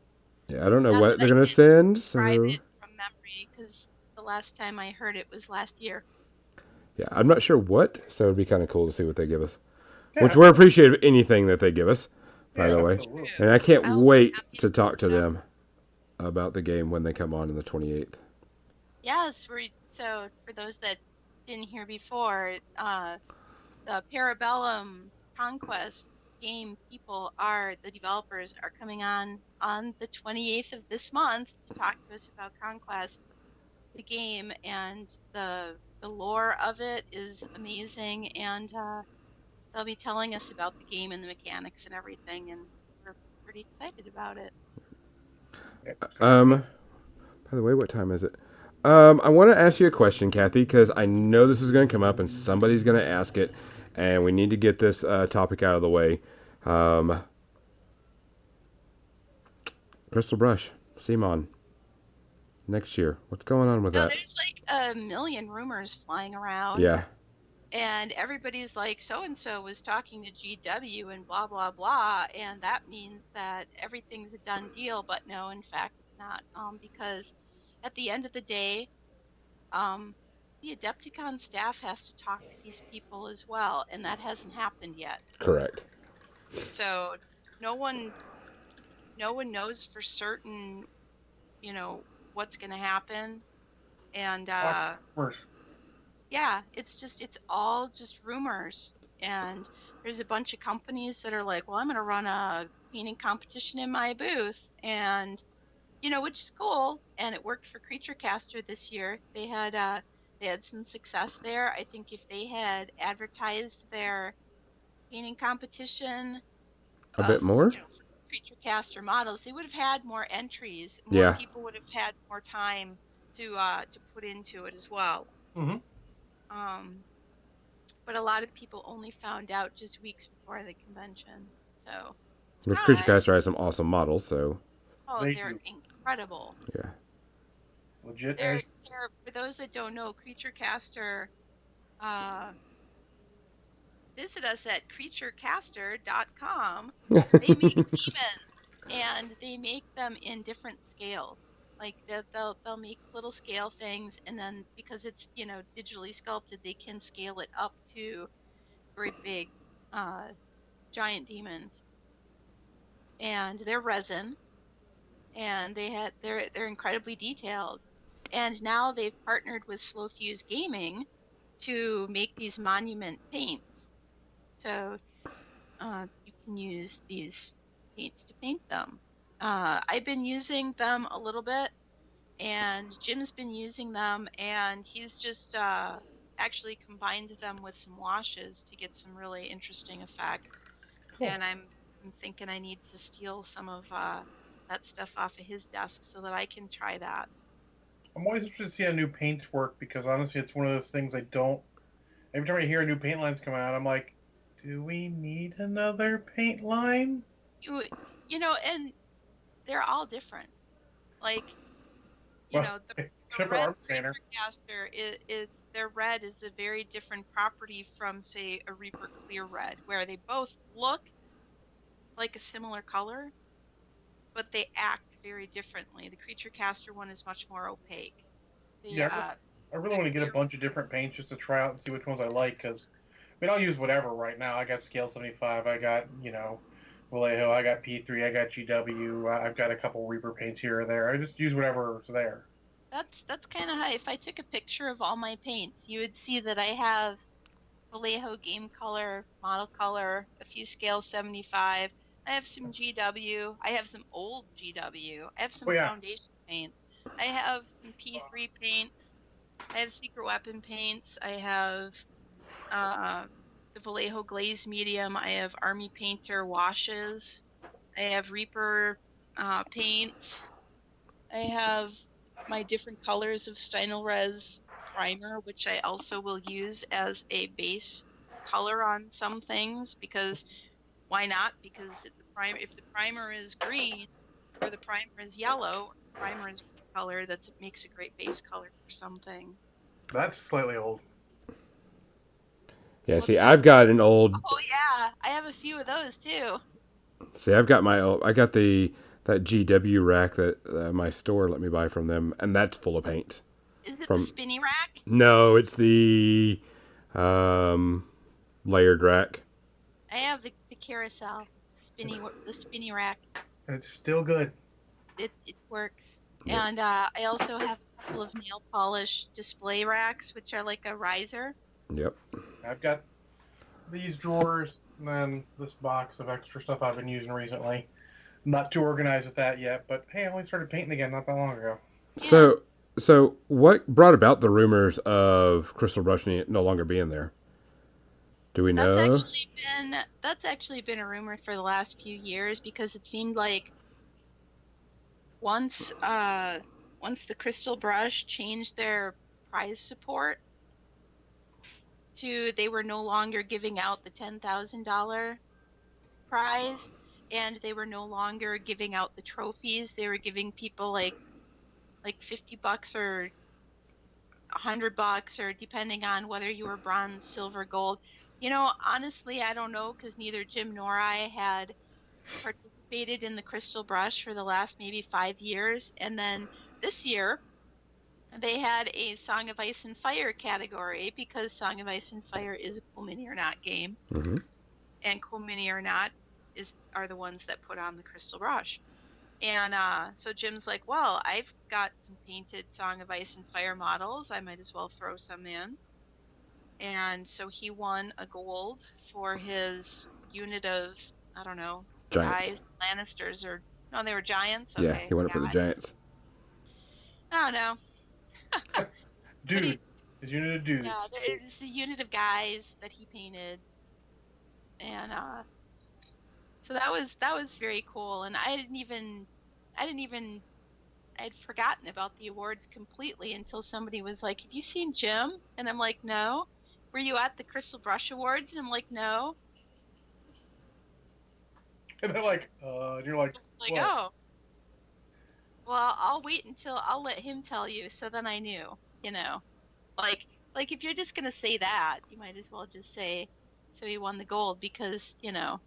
[SPEAKER 1] Yeah, I don't know
[SPEAKER 3] Not
[SPEAKER 1] what
[SPEAKER 3] that
[SPEAKER 1] they're
[SPEAKER 3] I
[SPEAKER 1] gonna
[SPEAKER 3] can
[SPEAKER 1] send,
[SPEAKER 3] describe
[SPEAKER 1] so
[SPEAKER 3] it from memory, because the last time I heard it was last year.
[SPEAKER 1] yeah, I'm not sure what. So it'd be kind of cool to see what they give us. Which
[SPEAKER 2] Yeah,
[SPEAKER 1] we're appreciative of anything that they give us, by
[SPEAKER 2] yeah,
[SPEAKER 1] the way.
[SPEAKER 2] absolutely.
[SPEAKER 1] And I can't
[SPEAKER 3] I'll be
[SPEAKER 1] wait
[SPEAKER 3] happy
[SPEAKER 1] to
[SPEAKER 3] to
[SPEAKER 1] talk to
[SPEAKER 3] know.
[SPEAKER 1] them about the game when they come on the 28th.
[SPEAKER 3] Yes, so for those that didn't hear before, the Parabellum Conquest Game people are, the developers are coming on the 28th of this month to talk to us about Conquest, the game, and the lore of it is amazing, and they'll be telling us about the game and the mechanics and everything, and we're pretty excited about it.
[SPEAKER 1] By the way, what time is it? I want to ask you a question, Kathy, because I know this is going to come up and somebody's going to ask it, and we need to get this topic out of the way. Crystal Brush, Simon, next year. What's going on with
[SPEAKER 3] No,
[SPEAKER 1] that?
[SPEAKER 3] there's like a million rumors flying around.
[SPEAKER 1] Yeah.
[SPEAKER 3] And everybody's like, so and so was talking to GW and blah, blah, blah. And that means that everything's a done deal. But no, in fact, it's not. Because at the end of the day, the Adepticon staff has to talk to these people as well. And that hasn't happened yet.
[SPEAKER 1] Correct.
[SPEAKER 3] So no one knows for certain, what's going to happen. And yeah, it's all just rumors. And there's a bunch of companies that are like, well, I'm going to run a painting competition in my booth, and which is cool. And it worked for Creature Caster this year. They had some success there. I think if they had advertised their painting competition
[SPEAKER 1] A bit more?
[SPEAKER 3] Creature Caster models, they would have had more entries. More
[SPEAKER 1] Yeah.
[SPEAKER 3] people would have had more time to put into it as well.
[SPEAKER 2] Mm-hmm.
[SPEAKER 3] But a lot of people only found out just weeks before the convention. So,
[SPEAKER 1] Which Creature
[SPEAKER 3] surprise!
[SPEAKER 1] Caster has some awesome models, so
[SPEAKER 3] Oh,
[SPEAKER 2] Thank
[SPEAKER 3] they're
[SPEAKER 2] you.
[SPEAKER 3] incredible.
[SPEAKER 1] yeah.
[SPEAKER 2] Legit.
[SPEAKER 3] They're for those that don't know, Creature Caster. Visit us at creaturecaster.com. They make demons, and they make them in different scales. Like they'll make little scale things, and then because it's digitally sculpted, they can scale it up to very big, giant demons. And they're resin, and they're incredibly detailed. And now they've partnered with Slow Fuse Gaming to make these monument paints. So you can use these paints to paint them. I've been using them a little bit, and Jim's been using them, and he's just actually combined them with some washes to get some really interesting effects.
[SPEAKER 2] Cool.
[SPEAKER 3] And I'm thinking I need to steal some of that stuff off of his desk so that I can try that.
[SPEAKER 2] I'm always interested to see how new paints work, because honestly, it's one of those things I don't. Every time I hear a new paint line's come out, I'm like, do we need another paint line?
[SPEAKER 3] And they're all different. Like,
[SPEAKER 2] Well,
[SPEAKER 3] the
[SPEAKER 2] except for
[SPEAKER 3] red
[SPEAKER 2] Art Painter.
[SPEAKER 3] Caster is their red is a very different property from, say, a Reaper Clear Red, where they both look like a similar color, but they act very differently. The Creature Caster one is much more opaque.
[SPEAKER 2] I really want to get a bunch of different paints just to try out and see which ones I like, because I'll use whatever right now. I got Scale 75, I got, Vallejo, I got P3, I got GW, I've got a couple Reaper paints here or there. I just use whatever's there.
[SPEAKER 3] That's kind of high. If I took a picture of all my paints, you would see that I have Vallejo Game Color, Model Color, a few Scale 75. I have some GW. I have some old GW. I have some foundation paints. I have some P3 paints. I have Secret Weapon paints. I have the Vallejo Glaze Medium. I have Army Painter washes. I have Reaper paints. I have my different colors of Steinelres primer, which I also will use as a base color on some things, because why not? Because if the primer is green or the primer is yellow, or the primer is color, it makes a great base color for some things.
[SPEAKER 2] That's slightly old.
[SPEAKER 1] Yeah, see, I've got an old.
[SPEAKER 3] Oh yeah, I have a few of those too.
[SPEAKER 1] See, I've got that GW rack that my store let me buy from them, and that's full of paint.
[SPEAKER 3] Is it the spinny rack?
[SPEAKER 1] No, it's the layered rack.
[SPEAKER 3] I have the carousel, the spinny rack.
[SPEAKER 2] It's still good.
[SPEAKER 3] It works.
[SPEAKER 1] Yep.
[SPEAKER 3] And I also have a couple of nail polish display racks, which are like a riser.
[SPEAKER 1] Yep.
[SPEAKER 2] I've got these drawers, and then this box of extra stuff I've been using recently. Not too organized with that yet, but hey, I only started painting again not that long ago.
[SPEAKER 3] Yeah,
[SPEAKER 1] So, so what brought about the rumors of Crystal Brush no longer being there? Do we
[SPEAKER 3] that's
[SPEAKER 1] know?
[SPEAKER 3] actually that's actually been a rumor for the last few years because it seemed like once once the Crystal Brush changed their prize support to they were no longer giving out the $10,000 prize and they were no longer giving out the trophies. They were giving people like $50 or $100 or depending on whether you were bronze, silver, gold. Honestly, I don't know because neither Jim nor I had participated in the Crystal Brush for the last maybe 5 years. And then this year, they had a Song of Ice and Fire category because Song of Ice and Fire is a Cool Mini or Not game,
[SPEAKER 1] Hmm.
[SPEAKER 3] and Cool Mini or Not are the ones that put on the Crystal Brush. And so Jim's like, well, I've got some painted Song of Ice and Fire models. I might as well throw some in. And so he won a gold for his unit of, I don't know,
[SPEAKER 1] Giants.
[SPEAKER 3] guys, Lannisters, or no, they were giants.
[SPEAKER 1] Yeah, he
[SPEAKER 3] Okay,
[SPEAKER 1] won it
[SPEAKER 3] yeah,
[SPEAKER 1] for the Giants.
[SPEAKER 3] I don't know. But he,
[SPEAKER 2] Dudes. His unit of
[SPEAKER 3] yeah,
[SPEAKER 2] dudes.
[SPEAKER 3] it's a unit of guys that he painted, and so that was very cool. And I didn't even, I'd forgotten about the awards completely until somebody was like, "Have you seen Jim?" And I'm like, "No." Were you at the Crystal Brush Awards? And I'm like, "No."
[SPEAKER 2] And they're like, and you're like,
[SPEAKER 3] Like,
[SPEAKER 2] what?
[SPEAKER 3] oh, well, I'll wait until I'll let him tell you. So then I knew, you know, like if you're just gonna say that, you might as well just say, so he won the gold because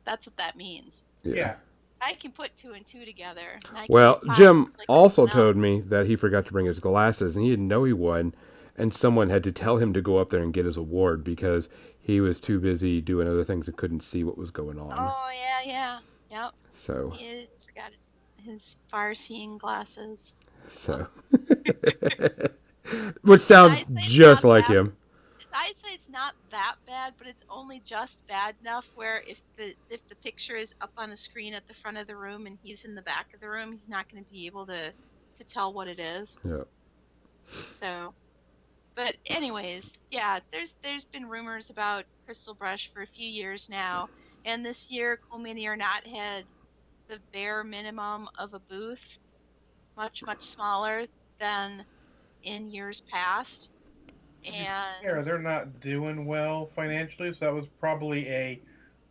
[SPEAKER 3] that's what that means.
[SPEAKER 1] Yeah.
[SPEAKER 2] Yeah.
[SPEAKER 3] I can put two and two together, and I can
[SPEAKER 1] Well,
[SPEAKER 3] make pies
[SPEAKER 1] Jim
[SPEAKER 3] just like
[SPEAKER 1] also
[SPEAKER 3] everyone else.
[SPEAKER 1] told me that he forgot to bring his glasses and he didn't know he won. And someone had to tell him to go up there and get his award because he was too busy doing other things and couldn't see what was going on.
[SPEAKER 3] Oh yeah, yeah, yep.
[SPEAKER 1] So,
[SPEAKER 3] He forgot his far-seeing glasses. Ugh.
[SPEAKER 1] so, which
[SPEAKER 3] His
[SPEAKER 1] sounds
[SPEAKER 3] eyesight's
[SPEAKER 1] just
[SPEAKER 3] not
[SPEAKER 1] like
[SPEAKER 3] that
[SPEAKER 1] him.
[SPEAKER 3] his eyesight's not that bad, but it's only just bad enough where if the picture is up on a screen at the front of the room and he's in the back of the room, he's not going to be able to tell what it is.
[SPEAKER 1] Yeah.
[SPEAKER 3] So, but anyways, yeah, there's been rumors about Crystal Brush for a few years now, and this year Cool Mini or Not had the bare minimum of a booth, much smaller than in years past,
[SPEAKER 2] To be fair,
[SPEAKER 3] and
[SPEAKER 2] they're not doing well financially, so that was probably a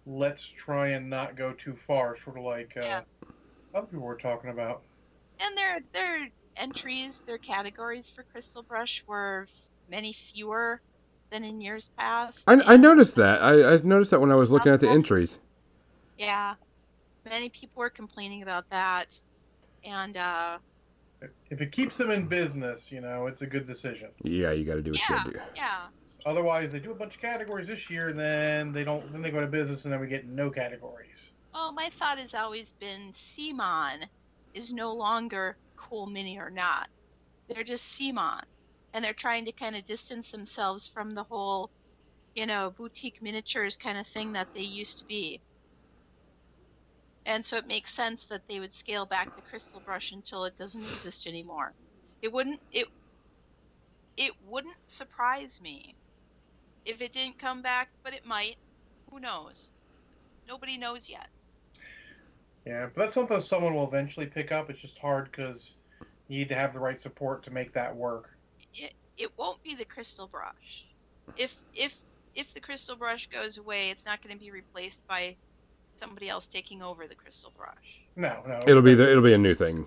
[SPEAKER 2] let's try and not go too far, sort of like
[SPEAKER 3] yeah.
[SPEAKER 2] other people were talking about.
[SPEAKER 3] And their entries, their categories for Crystal Brush were many fewer than in years past,
[SPEAKER 1] I
[SPEAKER 3] and
[SPEAKER 1] noticed that. I noticed that when I was looking at the
[SPEAKER 3] uh,
[SPEAKER 1] entries.
[SPEAKER 3] yeah, many people were complaining about that, and
[SPEAKER 2] If it keeps them in business, it's a good decision.
[SPEAKER 1] Yeah, you got to do what you got
[SPEAKER 3] yeah,
[SPEAKER 1] to do.
[SPEAKER 3] yeah.
[SPEAKER 2] Otherwise, they do a bunch of categories this year, and then they don't. Then they go to business, and then we get no categories.
[SPEAKER 3] Well, my thought has always been Simon is no longer Cool Mini or Not. They're just Simon, and they're trying to kind of distance themselves from the whole, boutique miniatures kind of thing that they used to be. And so it makes sense that they would scale back the Crystal Brush until it doesn't exist anymore. It wouldn't surprise me if it didn't come back, but it might. Who knows? Nobody knows yet.
[SPEAKER 2] Yeah, but that's something someone will eventually pick up. It's just hard because you need to have the right support to make that work.
[SPEAKER 3] It won't be the Crystal Brush. If the Crystal Brush goes away, it's not going to be replaced by somebody else taking over the Crystal Brush.
[SPEAKER 2] No, no,
[SPEAKER 1] It'll be a new thing.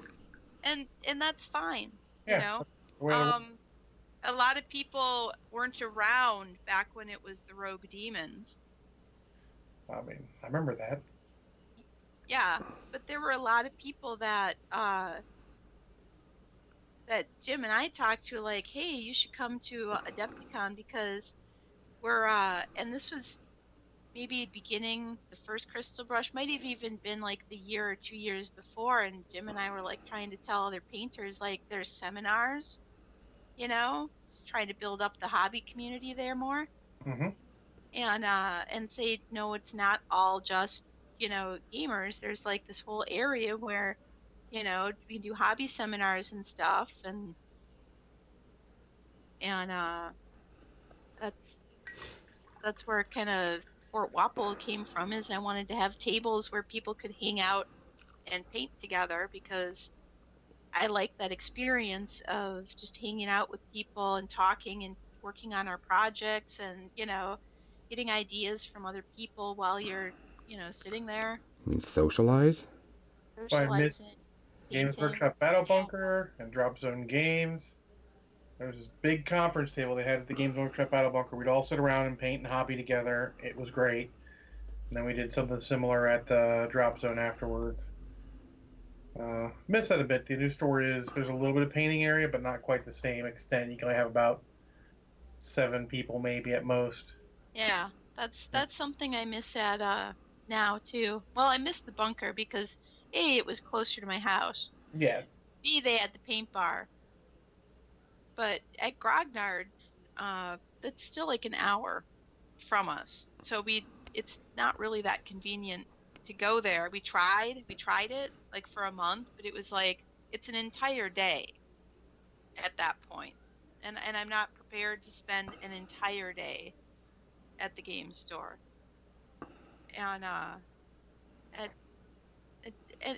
[SPEAKER 3] And that's fine, you
[SPEAKER 2] yeah.
[SPEAKER 3] know.
[SPEAKER 2] Well,
[SPEAKER 3] A lot of people weren't around back when it was the Rogue Demons.
[SPEAKER 2] I mean, I remember that.
[SPEAKER 3] Yeah, but there were a lot of people that Jim and I talked to, like, hey, you should come to Adepticon because we're and this was maybe beginning the first Crystal Brush, might have even been like the year or 2 years before, and Jim and I were like trying to tell other painters like there's seminars, trying to build up the hobby community there more.
[SPEAKER 2] Hmm.
[SPEAKER 3] and say no, it's not all just gamers. There's like this whole area where we do hobby seminars and stuff, and that's that's where kind of Fort Wapple came from. Is I wanted to have tables where people could hang out and paint together because I like that experience of just hanging out with people and talking and working on our projects and getting ideas from other people while you're sitting there
[SPEAKER 1] I mean, socialize.
[SPEAKER 2] So I miss
[SPEAKER 3] socializing,
[SPEAKER 2] Games
[SPEAKER 3] painting.
[SPEAKER 2] Workshop Battle
[SPEAKER 3] Yeah.
[SPEAKER 2] Bunker and Drop Zone Games. There was this big conference table they had at the Games Workshop Battle Bunker. We'd all sit around and paint and hobby together. It was great. And then we did something similar at the Drop Zone afterwards. Miss that a bit. The new store is there's a little bit of painting area, but not quite the same extent. You can only have about 7 people maybe at most.
[SPEAKER 3] Yeah, that's something I miss at now too. Well, I miss the bunker because A, it was closer to my house.
[SPEAKER 2] Yeah.
[SPEAKER 3] B, they had the paint bar. But at Grognard, that's still like an hour from us. So it's not really that convenient to go there. We tried it like for a month, but it was like it's an entire day at that point. And I'm not prepared to spend an entire day at the game store. And at, at, and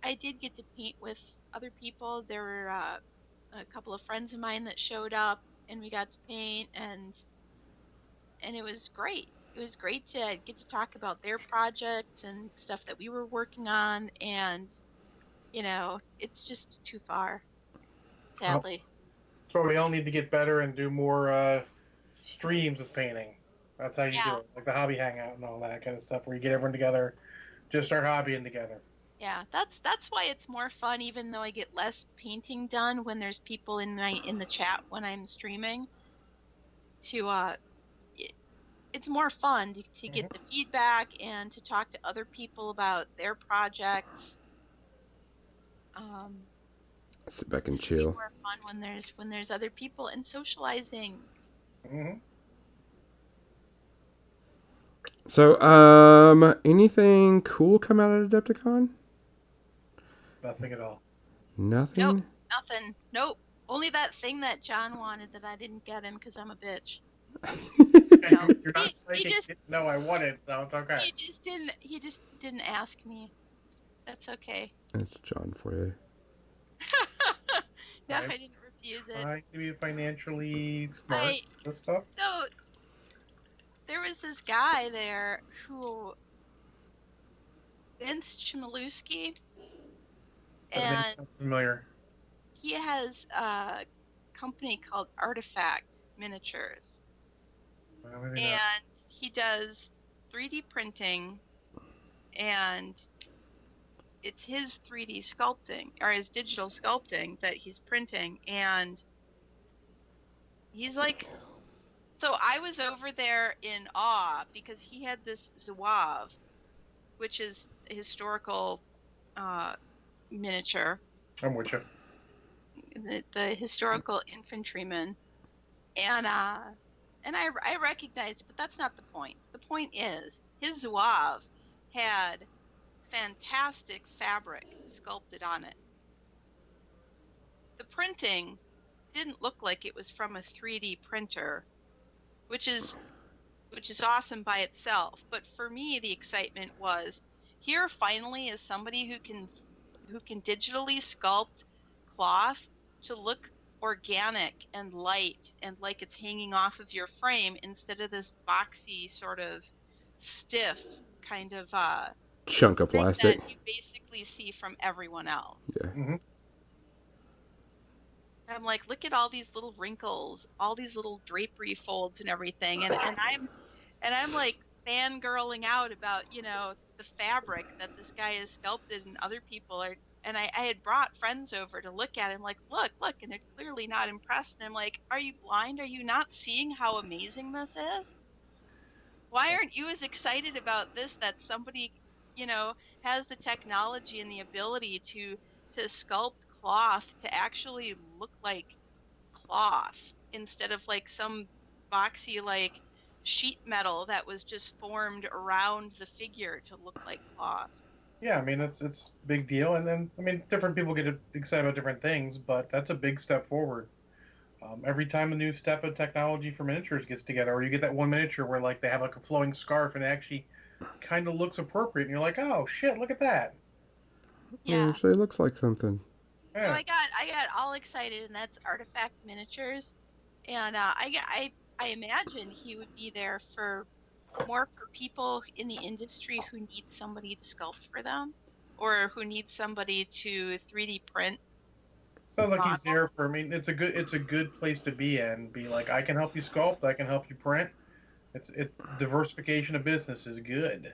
[SPEAKER 3] I did get to paint with other people. There were a couple of friends of mine that showed up and we got to paint and it was great. It was great to get to talk about their projects and stuff that we were working on, and it's just too far,
[SPEAKER 2] Well,
[SPEAKER 3] sadly.
[SPEAKER 2] so we all need to get better and do more streams with painting. That's how you do
[SPEAKER 3] Yeah,
[SPEAKER 2] it, like the hobby hangout and all that kind of stuff, where you get everyone together, just start hobbying together.
[SPEAKER 3] yeah. That's why it's more fun, even though I get less painting done when there's people in the chat when I'm streaming. To it, it's more fun to get
[SPEAKER 2] Mm-hmm.
[SPEAKER 3] the feedback and to talk to other people about their projects. Um,
[SPEAKER 1] Sit
[SPEAKER 3] it's
[SPEAKER 1] back and
[SPEAKER 3] just way
[SPEAKER 1] chill.
[SPEAKER 3] more fun when there's other people and socializing.
[SPEAKER 2] Mm-hmm.
[SPEAKER 1] So, anything cool come out of Adepticon?
[SPEAKER 2] Nothing at all.
[SPEAKER 3] Nope,
[SPEAKER 1] Nothing.
[SPEAKER 3] nothing. Nope. Only that thing that John wanted that I didn't get him because I'm a bitch.
[SPEAKER 2] Okay,
[SPEAKER 3] No,
[SPEAKER 2] you're not
[SPEAKER 3] he
[SPEAKER 2] psychic.
[SPEAKER 3] just
[SPEAKER 2] No, I want it, so it's okay.
[SPEAKER 3] he just didn't ask me. That's okay.
[SPEAKER 1] That's John for you.
[SPEAKER 3] No,
[SPEAKER 2] I'm
[SPEAKER 3] I didn't refuse it.
[SPEAKER 2] trying to be financially smart
[SPEAKER 3] I
[SPEAKER 2] with stuff.
[SPEAKER 3] so there was this guy there who Vince Chmielewski,
[SPEAKER 2] That name
[SPEAKER 3] and
[SPEAKER 2] sounds familiar.
[SPEAKER 3] he has a company called Artifact Miniatures,
[SPEAKER 2] Well, maybe not.
[SPEAKER 3] and he does 3D printing, and it's his 3D sculpting or his digital sculpting that he's printing, and he's like, so I was over there in awe because he had this Zouave, which is a historical miniature,
[SPEAKER 2] I'm with you.
[SPEAKER 3] the historical infantryman, and I recognized it, but that's not the point. The point is his Zouave had fantastic fabric sculpted on it. The printing didn't look like it was from a 3D printer, which is awesome by itself. But for me, the excitement was here finally is somebody who can digitally sculpt cloth to look organic and light and like it's hanging off of your frame instead of this boxy sort of stiff kind of
[SPEAKER 1] Chunk of
[SPEAKER 3] thing
[SPEAKER 1] plastic.
[SPEAKER 3] that you basically see from everyone else.
[SPEAKER 1] Yeah.
[SPEAKER 2] Mm-hmm.
[SPEAKER 3] I'm like, look at all these little wrinkles, all these little drapery folds and everything, and I'm like fangirling out about the fabric that this guy has sculpted, and other people are. And I had brought friends over to look at it. I'm like, look, and they're clearly not impressed. And I'm like, are you blind? Are you not seeing how amazing this is? Why aren't you as excited about this that somebody, has the technology and the ability to sculpt cloth to actually look like cloth instead of like some boxy like sheet metal that was just formed around the figure to look like cloth.
[SPEAKER 2] Yeah, I mean it's a big deal, and then I mean different people get excited about different things, but that's a big step forward. Every time a new step of technology for miniatures gets together, or you get that one miniature where like they have like a flowing scarf and it actually kind of looks appropriate, and you're like, oh shit, look at that.
[SPEAKER 1] It
[SPEAKER 3] Yeah.
[SPEAKER 1] actually looks like something.
[SPEAKER 3] So
[SPEAKER 2] Yeah.
[SPEAKER 3] I got all excited, and that's Artifact Miniatures, and I imagine he would be there for more for people in the industry who need somebody to sculpt for them, or who need somebody to 3D print
[SPEAKER 2] Sounds like he's
[SPEAKER 3] model.
[SPEAKER 2] there for. I mean, it's a good place to be in. Be like, I can help you sculpt, I can help you print. It diversification of business is good.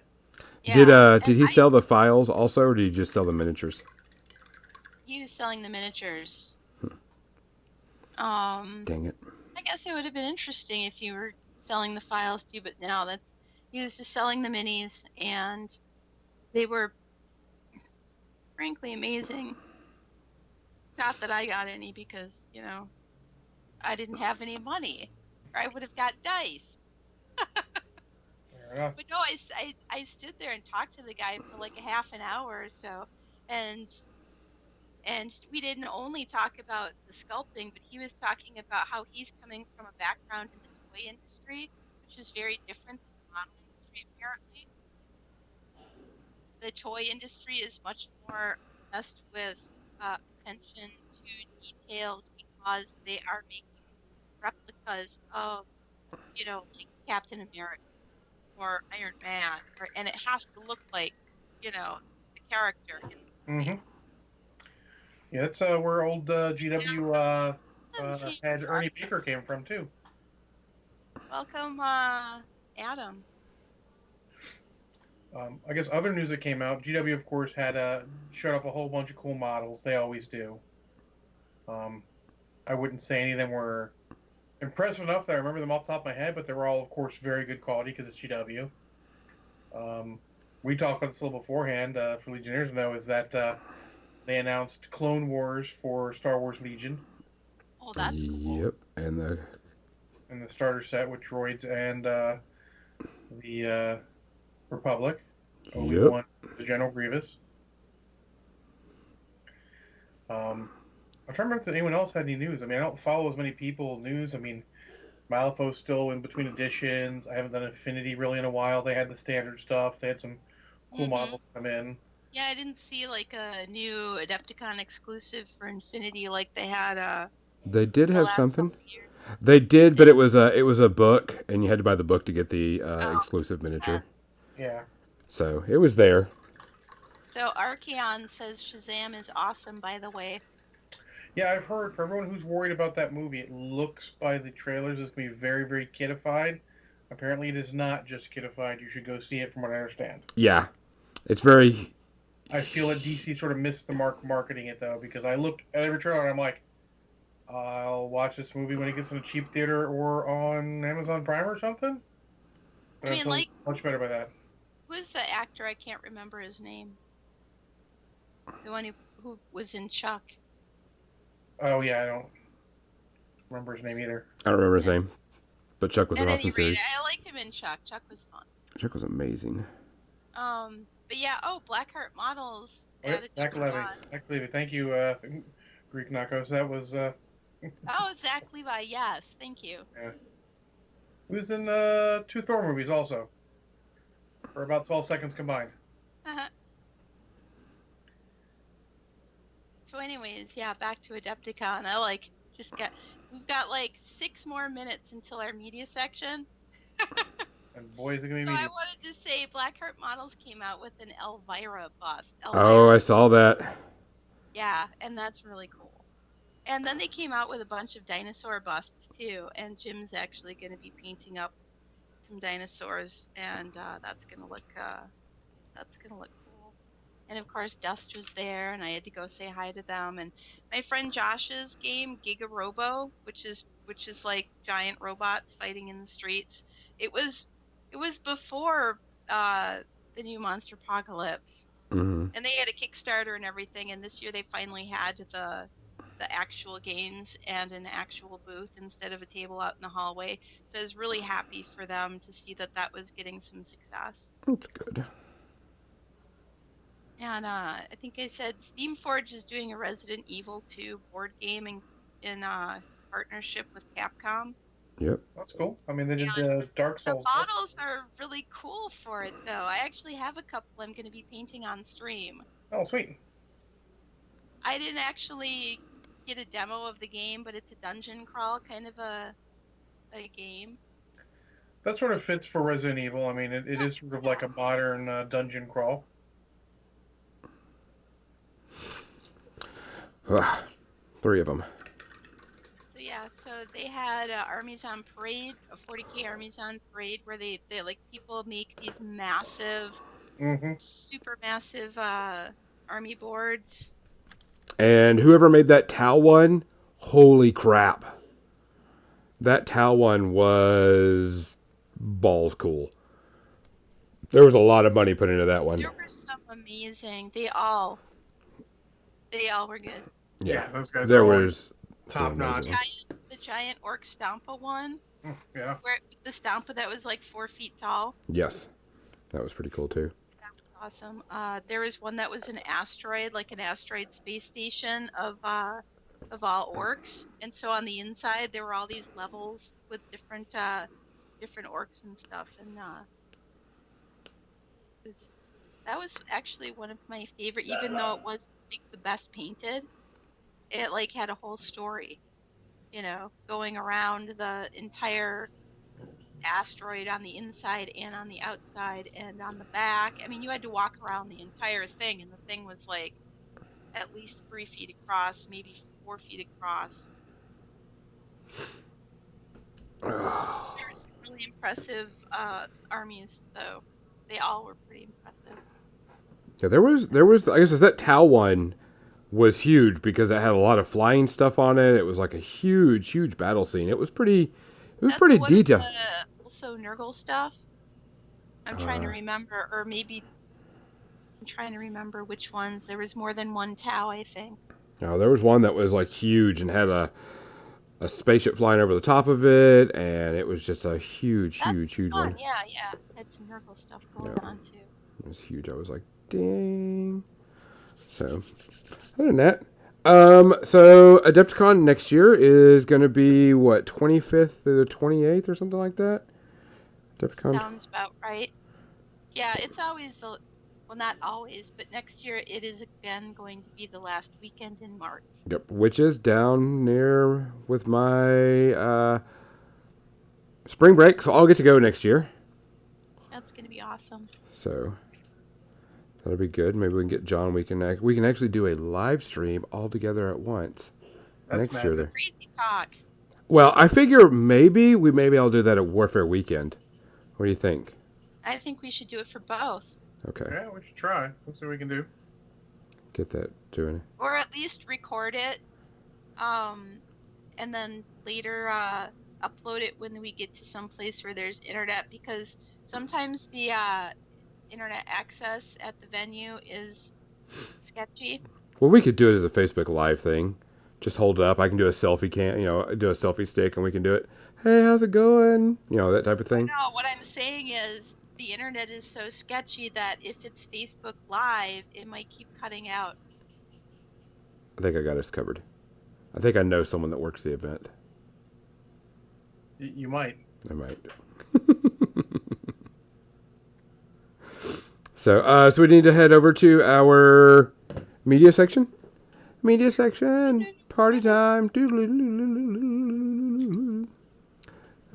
[SPEAKER 3] Yeah, and
[SPEAKER 1] Did he sell the files also, or did he just sell the miniatures?
[SPEAKER 3] he was selling the miniatures.
[SPEAKER 1] Dang it.
[SPEAKER 3] I guess it would have been interesting if you were selling the files too, but no, that's he was just selling the minis, and they were frankly amazing. Not that I got any because, I didn't have any money, or I would have got dice.
[SPEAKER 2] Fair enough.
[SPEAKER 3] But no, I stood there and talked to the guy for like a half an hour or so, and we didn't only talk about the sculpting, but he was talking about how he's coming from a background in the toy industry, which is very different than the model industry, apparently. The toy industry is much more obsessed with attention to details because they are making replicas of, like Captain America or Iron Man, and it has to look like, the character in the toy.
[SPEAKER 2] Mm-hmm. Yeah, that's where old GW head Ernie Baker came from too.
[SPEAKER 3] Welcome, Adam.
[SPEAKER 2] I guess other news that came out, GW of course had showed off a whole bunch of cool models. They always do. I wouldn't say any of them were impressive enough that I remember them off the top of my head, but they were all, of course, very good quality because it's GW. We talked about this a little beforehand. For Legionnaires know is that they announced Clone Wars for Star Wars Legion.
[SPEAKER 3] Oh, that's cool.
[SPEAKER 1] Yep, and
[SPEAKER 2] the starter set with droids and the Republic. Obi-Wan, the General Grievous. I'm trying to remember if anyone else had any news. I mean, I don't follow as many people news. I mean, Malifaux's still in between editions. I haven't done Infinity really in a while. They had the standard stuff. They had some cool models come in.
[SPEAKER 3] Yeah, I didn't see like a new Adepticon exclusive for Infinity like they had.
[SPEAKER 1] They did have something. They did, but it was a book, and you had to buy the book to get the exclusive miniature.
[SPEAKER 2] Yeah.
[SPEAKER 1] So it was there.
[SPEAKER 3] So Archeon says Shazam is awesome, by the way.
[SPEAKER 2] Yeah, I've heard for everyone who's worried about that movie, it looks by the trailers it's going to be very, very kidified. Apparently, it is not just kidified. You should go see it, from what I understand.
[SPEAKER 1] Yeah, it's very.
[SPEAKER 2] I feel that DC sort of missed the mark marketing it though, because I look at every trailer and I'm like, I'll watch this movie when it gets in a cheap theater or on Amazon Prime or something. But
[SPEAKER 3] I mean, like,
[SPEAKER 2] much better by that.
[SPEAKER 3] Who is the actor? I can't remember his name. The one who was in Chuck.
[SPEAKER 2] Oh yeah, I don't remember his name either.
[SPEAKER 1] I don't remember his name, but Chuck was an awesome series.
[SPEAKER 3] I liked him in Chuck. Chuck was fun.
[SPEAKER 1] Chuck was amazing.
[SPEAKER 3] But yeah, Blackheart Models.
[SPEAKER 2] Zach Levy. Thank you, Greek Knockoffs. That was.
[SPEAKER 3] Zach Levi. Yes, thank you.
[SPEAKER 2] Yeah. He was in 2 Thor movies also, for about 12 seconds combined.
[SPEAKER 3] So, anyways, yeah, back to Adepticon. We've got like 6 more minutes until our media section.
[SPEAKER 2] And boy, is it gonna be.
[SPEAKER 3] So I wanted to say, Blackheart Models came out with an Elvira bust.
[SPEAKER 1] Oh, I saw that.
[SPEAKER 3] Yeah, and that's really cool. And then they came out with a bunch of dinosaur busts too, and Jim's actually going to be painting up some dinosaurs, and that's gonna look cool. And of course, Dust was there, and I had to go say hi to them. And my friend Josh's game, Giga Robo, which is like giant robots fighting in the streets. It was before the new Monster Apocalypse, and they had a Kickstarter and everything. And this year they finally had the actual games and an actual booth instead of a table out in the hallway. So I was really happy for them to see that that was getting some success.
[SPEAKER 1] That's good.
[SPEAKER 3] And I think I said Steamforge is doing a Resident Evil 2 board game in partnership with Capcom.
[SPEAKER 1] Yep.
[SPEAKER 2] That's cool. I mean, they did
[SPEAKER 3] And
[SPEAKER 2] Dark
[SPEAKER 3] the
[SPEAKER 2] Souls.
[SPEAKER 3] models are really cool for it, though. I actually have a couple I'm going to be painting on stream.
[SPEAKER 2] Oh, sweet.
[SPEAKER 3] I didn't actually get a demo of the game, but it's a dungeon crawl kind of a game.
[SPEAKER 2] That sort of fits for Resident Evil. I mean, it is sort of like a modern dungeon crawl.
[SPEAKER 1] Three of them.
[SPEAKER 3] So yeah, so they had Armies on Parade, a 40K Armies on Parade, where they like people make these massive, super massive army boards.
[SPEAKER 1] And whoever made that Tau one, holy crap. That Tau one was balls cool. There was a lot of money put into that one.
[SPEAKER 3] There were some amazing. They all were good.
[SPEAKER 1] Yeah,
[SPEAKER 2] those guys
[SPEAKER 1] there
[SPEAKER 2] are
[SPEAKER 1] was
[SPEAKER 2] top notch.
[SPEAKER 3] The giant orc Stampa one.
[SPEAKER 2] Yeah.
[SPEAKER 3] Where the Stampa that was like 4 feet tall.
[SPEAKER 1] Yes, that was pretty cool too.
[SPEAKER 3] That was awesome. There was one that was an asteroid, like an asteroid space station of all orcs, and so on the inside there were all these levels with different orcs and stuff, and that was actually one of my favorite, even though it was like the best painted. It like had a whole story, going around the entire asteroid on the inside and on the outside and on the back. I mean, you had to walk around the entire thing, and the thing was like at least 3 feet across, maybe 4 feet across. There's really impressive armies, though. They all were pretty impressive.
[SPEAKER 1] Yeah, there was. I guess that Tau one was huge because it had a lot of flying stuff on it. It was like a huge battle scene. It was pretty detailed.
[SPEAKER 3] Also Nurgle stuff. I'm trying to remember, or maybe I'm trying to remember which ones. There was more than one Tau, I think.
[SPEAKER 1] No, there was one that was like huge and had a spaceship flying over the top of it, and it was just a huge
[SPEAKER 3] fun.
[SPEAKER 1] one.
[SPEAKER 3] Yeah. Had some Nurgle stuff going on too.
[SPEAKER 1] It was huge. I was like, dang. So, other than that, so Adepticon next year is going to be what, 25th to the 28th or something like that. Adepticon
[SPEAKER 3] sounds about right. Yeah, it's always not always, but next year it is again going to be the last weekend in March.
[SPEAKER 1] Yep, which is down near with my spring break, so I'll get to go next year.
[SPEAKER 3] That's going to be awesome.
[SPEAKER 1] So that'll be good. Maybe we can get John. We can actually do a live stream all together at once.
[SPEAKER 2] That's
[SPEAKER 1] next year.
[SPEAKER 3] Crazy talk.
[SPEAKER 1] Well, I figure maybe I'll do that at Warfare Weekend. What do you think?
[SPEAKER 3] I think we should do it for both.
[SPEAKER 1] Okay.
[SPEAKER 2] Yeah, we should try. Let's see what we can do.
[SPEAKER 1] Get that doing.
[SPEAKER 3] Or at least record it, and then later upload it when we get to some place where there's internet, because sometimes the internet access at the venue is sketchy.
[SPEAKER 1] Well, we could do it as a Facebook Live thing. Just hold it up. I can do a selfie do a selfie stick, and we can do it. Hey, how's it going? That type of thing.
[SPEAKER 3] No, what I'm saying is the internet is so sketchy that if it's Facebook Live, it might keep cutting out.
[SPEAKER 1] I think I got us covered. I think I know someone that works the event.
[SPEAKER 2] You might.
[SPEAKER 1] I might. So we need to head over to our media section. Media section. Party time.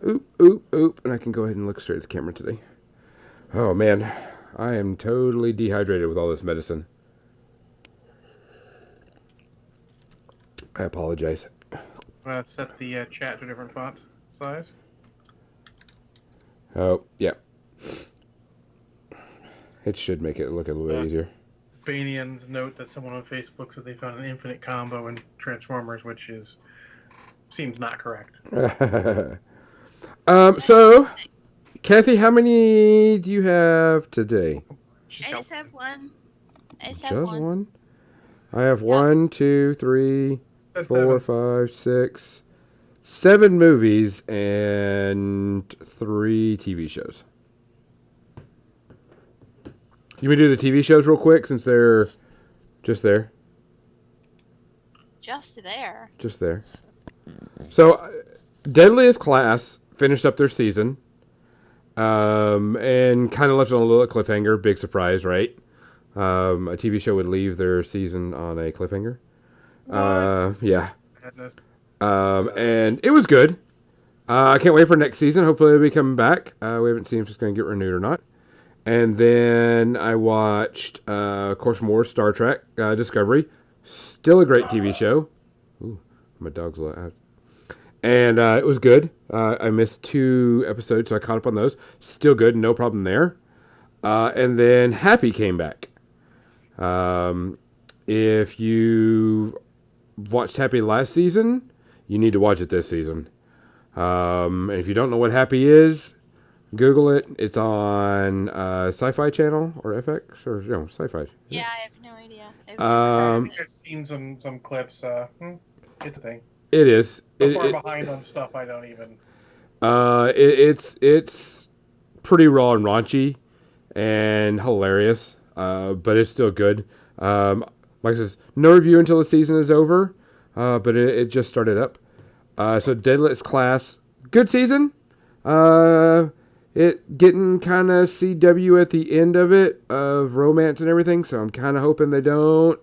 [SPEAKER 1] Oop. And I can go ahead and look straight at the camera today. Oh, man. I am totally dehydrated with all this medicine. I apologize.
[SPEAKER 2] Set the chat to a different font size.
[SPEAKER 1] Oh, yeah. It should make it look a little bit easier.
[SPEAKER 2] Banian's note that someone on Facebook said they found an infinite combo in Transformers, which seems not correct.
[SPEAKER 1] So, Kathy, how many do you have today?
[SPEAKER 3] I just have one.
[SPEAKER 1] Just one? I have 1, 2, 3,
[SPEAKER 2] That's
[SPEAKER 1] four,
[SPEAKER 2] 7.
[SPEAKER 1] five, six, 7 movies, and 3 TV shows. You want me to do the TV shows real quick since they're just there?
[SPEAKER 3] Just there.
[SPEAKER 1] Just there. So, Deadliest Class finished up their season, and kind of left it on a little cliffhanger. Big surprise, right? A TV show would leave their season on a cliffhanger.
[SPEAKER 2] What?
[SPEAKER 1] Yeah.
[SPEAKER 2] Madness.
[SPEAKER 1] And it was good. I can't wait for next season. Hopefully, they'll be coming back. We haven't seen if it's going to get renewed or not. And then I watched, of course, more Star Trek Discovery. Still a great TV show. Ooh, my dog's loud. And it was good. I missed 2 episodes, so I caught up on those. Still good, no problem there. And then Happy came back. If you watched Happy last season, you need to watch it this season. And if you don't know what Happy is, Google it. It's on Sci-Fi Channel or FX or Sci-Fi.
[SPEAKER 3] Yeah, I have no idea. I've never heard of it.
[SPEAKER 2] I've seen some clips. It's a thing.
[SPEAKER 1] It is.
[SPEAKER 2] So far behind on stuff I don't even.
[SPEAKER 1] It's pretty raw and raunchy and hilarious, but it's still good. Like I says, no review until the season is over, but it just started up. So Deadliest Class, good season. It getting kind of CW at the end of it, of romance and everything, so I'm kind of hoping they don't,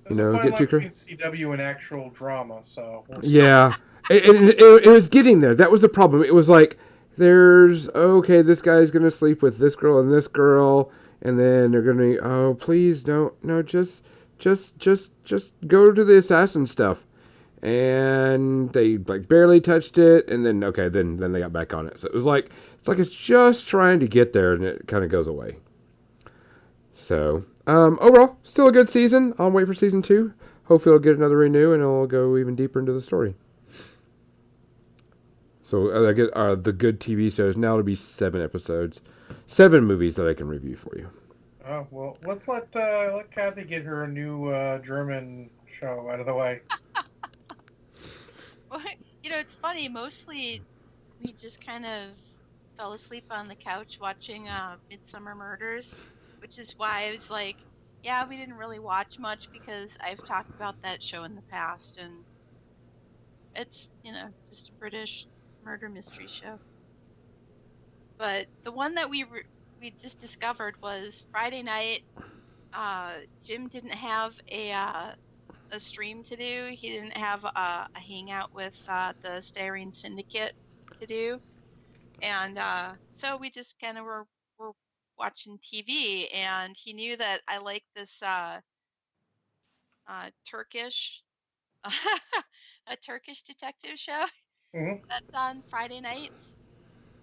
[SPEAKER 1] get too crazy.
[SPEAKER 2] CW and actual drama, so.
[SPEAKER 1] Yeah. It was getting there. That was the problem. It was like, this guy's going to sleep with this girl and this girl, and then they're going to, oh, please don't, no, just go to the assassin stuff. And they barely touched it, and then then they got back on it. So it's just trying to get there, and it kind of goes away. So overall, still a good season. I'll wait for season 2. Hopefully, I'll get another renew, and it'll go even deeper into the story. So I get the good TV shows. Now it'll be 7 episodes, 7 movies that I can review for you.
[SPEAKER 2] Oh well, let's let Kathy get her new German show out of the way.
[SPEAKER 3] Well, it's funny. Mostly, we just kind of fell asleep on the couch watching Midsummer Murders, which is why I was like, yeah, we didn't really watch much because I've talked about that show in the past, and it's just a British murder mystery show. But the one that we just discovered was Friday night. Jim didn't have a stream to do. He didn't have a hangout with the Styrene Syndicate to do, and so we just kind of were watching TV. And he knew that I like this Turkish a Turkish detective show that's on Friday nights.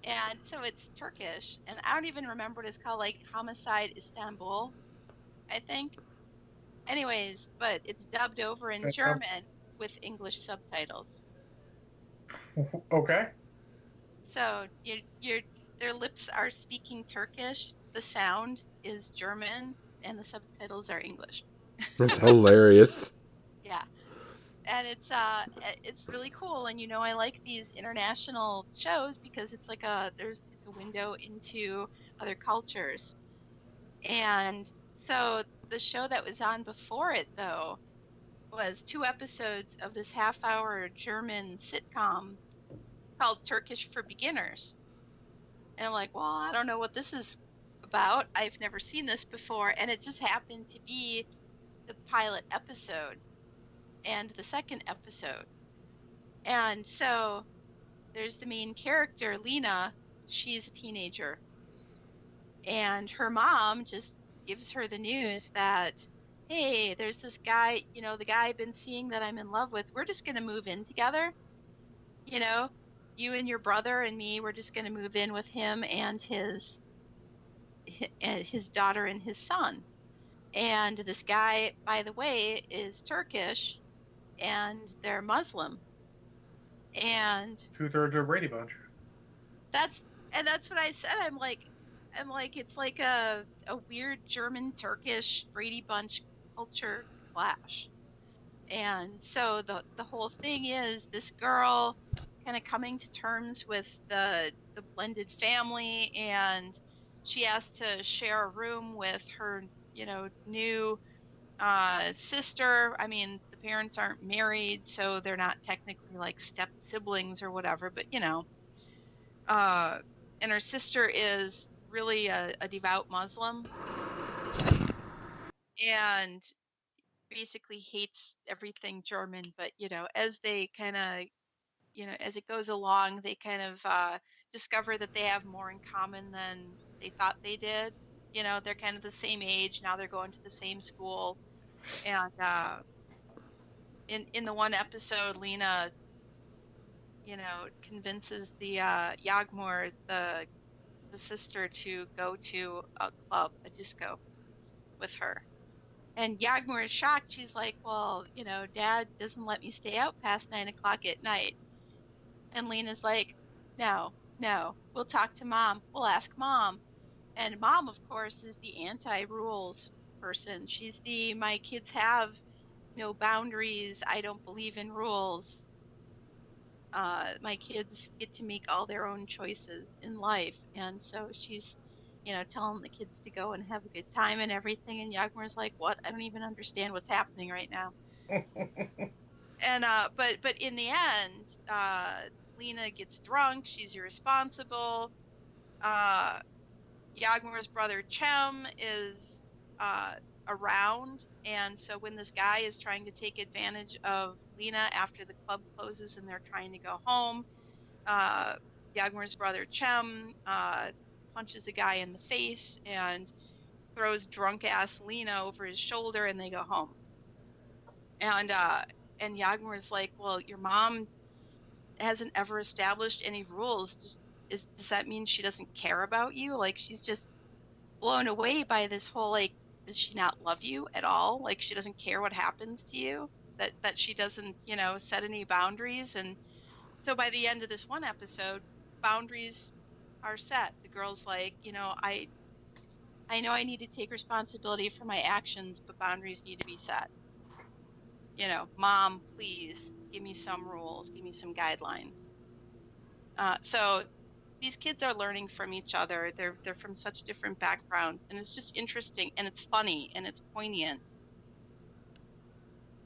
[SPEAKER 3] And so it's Turkish, and I don't even remember what it's called, like Homicide Istanbul, I think. Anyways, but it's dubbed over in German with English subtitles.
[SPEAKER 2] Okay.
[SPEAKER 3] So their lips are speaking Turkish, the sound is German, and the subtitles are English.
[SPEAKER 1] That's hilarious.
[SPEAKER 3] Yeah. And it's really cool, and I like these international shows because it's like it's a window into other cultures. And so the show that was on before it, though, was 2 episodes of this half-hour German sitcom called Turkish for Beginners. And I'm like, well, I don't know what this is about. I've never seen this before. And it just happened to be the pilot episode and the second episode. And so there's the main character, Lena. She's a teenager. And her mom just gives her the news that, hey, there's this guy, the guy I've been seeing that I'm in love with. We're just going to move in together. You and your brother and me, we're just going to move in with him and his daughter and his son. And this guy, by the way, is Turkish, and they're Muslim. And
[SPEAKER 2] 2/3 of Brady Bunch.
[SPEAKER 3] That's what I said. I'm like, it's like a weird German Turkish Brady Bunch culture clash. And so the whole thing is this girl kind of coming to terms with the blended family, and she has to share a room with her, new sister. I mean, the parents aren't married, so they're not technically like step siblings or whatever, but uh, and her sister is really a devout Muslim and basically hates everything German. But as they kind of, as it goes along, they kind of discover that they have more in common than they thought they did. They're kind of the same age now. They're going to the same school, and in the one episode, Lena, convinces the Yagmur, the sister, to go to a club, a disco, with her. And Yagmur is shocked. She's like, "Well, Dad doesn't let me stay out past 9 o'clock at night." And Lena's like, "No, no, we'll talk to Mom. We'll ask Mom." And Mom, of course, is the anti-rules person. She's the my kids have no boundaries. I don't believe in rules. My kids get to make all their own choices in life. And so she's, telling the kids to go and have a good time and everything. And Yagmur's like, "What? I don't even understand what's happening right now." And but in the end, Lena gets drunk. She's irresponsible. Uh, Yagmur's brother Chem is uh, around, and so when this guy is trying to take advantage of Lena after the club closes and they're trying to go home, uh, Yagmur's brother Chem punches the guy in the face and throws drunk ass Lena over his shoulder, and they go home. And Yagmur's like, "Well, your mom hasn't ever established any rules. Does that mean she doesn't care about you? Like, she's just blown away by this whole, like, does she not love you at all? Like, she doesn't care what happens to you? That she doesn't, set any boundaries?" And so by the end of this one episode, boundaries are set. The girl's like, I know I need to take responsibility for my actions, but boundaries need to be set. Mom, please give me some rules, give me some guidelines. So these kids are learning from each other. They're from such different backgrounds, and it's just interesting, and it's funny, and it's poignant.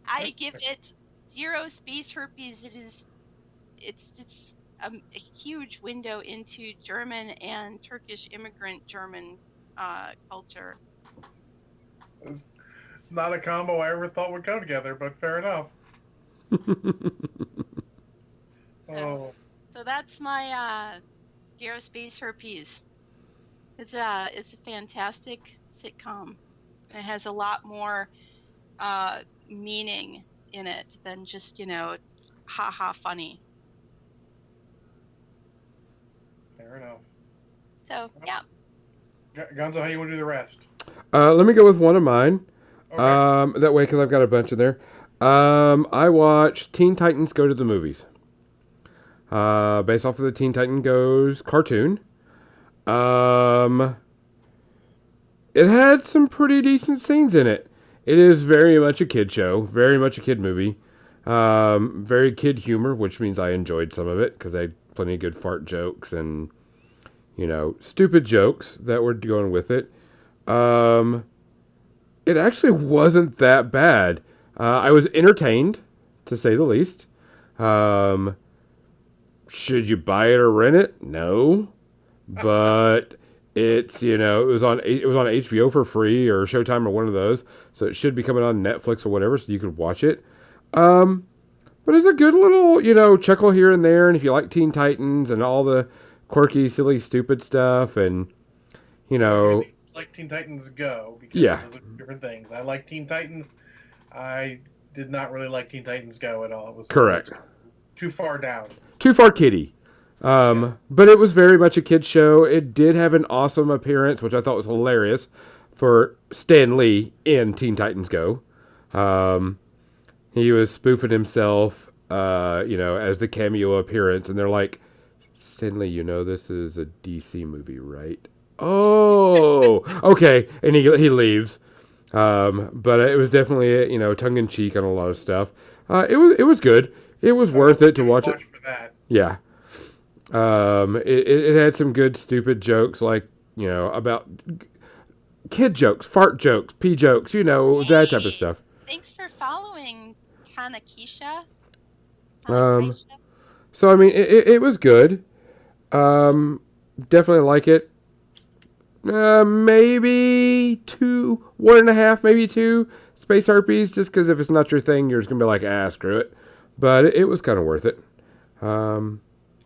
[SPEAKER 3] I give it 0 space herpes. It's a huge window into German and Turkish immigrant German culture.
[SPEAKER 2] It's not a combo I ever thought would go together, but fair enough. Oh,
[SPEAKER 3] So that's my 0 space herpes. It's a fantastic sitcom. It has a lot more meaning in it than just ha funny.
[SPEAKER 2] fair enough.
[SPEAKER 3] So yeah.
[SPEAKER 2] Gonzo, how you want to do the rest?
[SPEAKER 1] Let me go with one of mine.
[SPEAKER 2] Okay.
[SPEAKER 1] That way, because I've got a bunch in there. I watched Teen Titans Go to the Movies. Based off of the Teen Titan Goes cartoon. It had some pretty decent scenes in it. It is very much a kid show, very much a kid movie. Very kid humor, which means I enjoyed some of it because they had plenty of good fart jokes and, stupid jokes that were going with it. It actually wasn't that bad. I was entertained, to say the least. Should you buy it or rent it? No. But it's, it was on HBO for free or Showtime or one of those. So it should be coming on Netflix or whatever, so you could watch it. But it's a good little, chuckle here and there. And if you like Teen Titans and all the quirky, silly, stupid stuff and,
[SPEAKER 2] I like Teen Titans Go because
[SPEAKER 1] Yeah.
[SPEAKER 2] those are different things. I like Teen Titans. I did not really like Teen Titans Go at all. It was
[SPEAKER 1] Correct.
[SPEAKER 2] too far down.
[SPEAKER 1] Too far kiddie. But it was very much a kid's show. It did have an awesome appearance, which I thought was hilarious, for Stan Lee in Teen Titans Go. He was spoofing himself, as the cameo appearance, and they're like, "Stan Lee, this is a DC movie, right?" "Oh, okay." And he leaves. But it was definitely tongue in cheek on a lot of stuff. It was good. It was worth it to watch it.
[SPEAKER 2] For that.
[SPEAKER 1] Yeah. It had some good stupid jokes like about kid jokes, fart jokes, pee jokes, that type of
[SPEAKER 3] Hey,
[SPEAKER 1] stuff.
[SPEAKER 3] thanks for following Tanakisha.
[SPEAKER 1] Um,
[SPEAKER 3] Tanakisha.
[SPEAKER 1] so I mean, it was good. Um, Definitely like it. Maybe two, 1.5, maybe two space harpies. Just because if it's not your thing, you're just gonna be like, screw it. But it was kind of worth it. Um,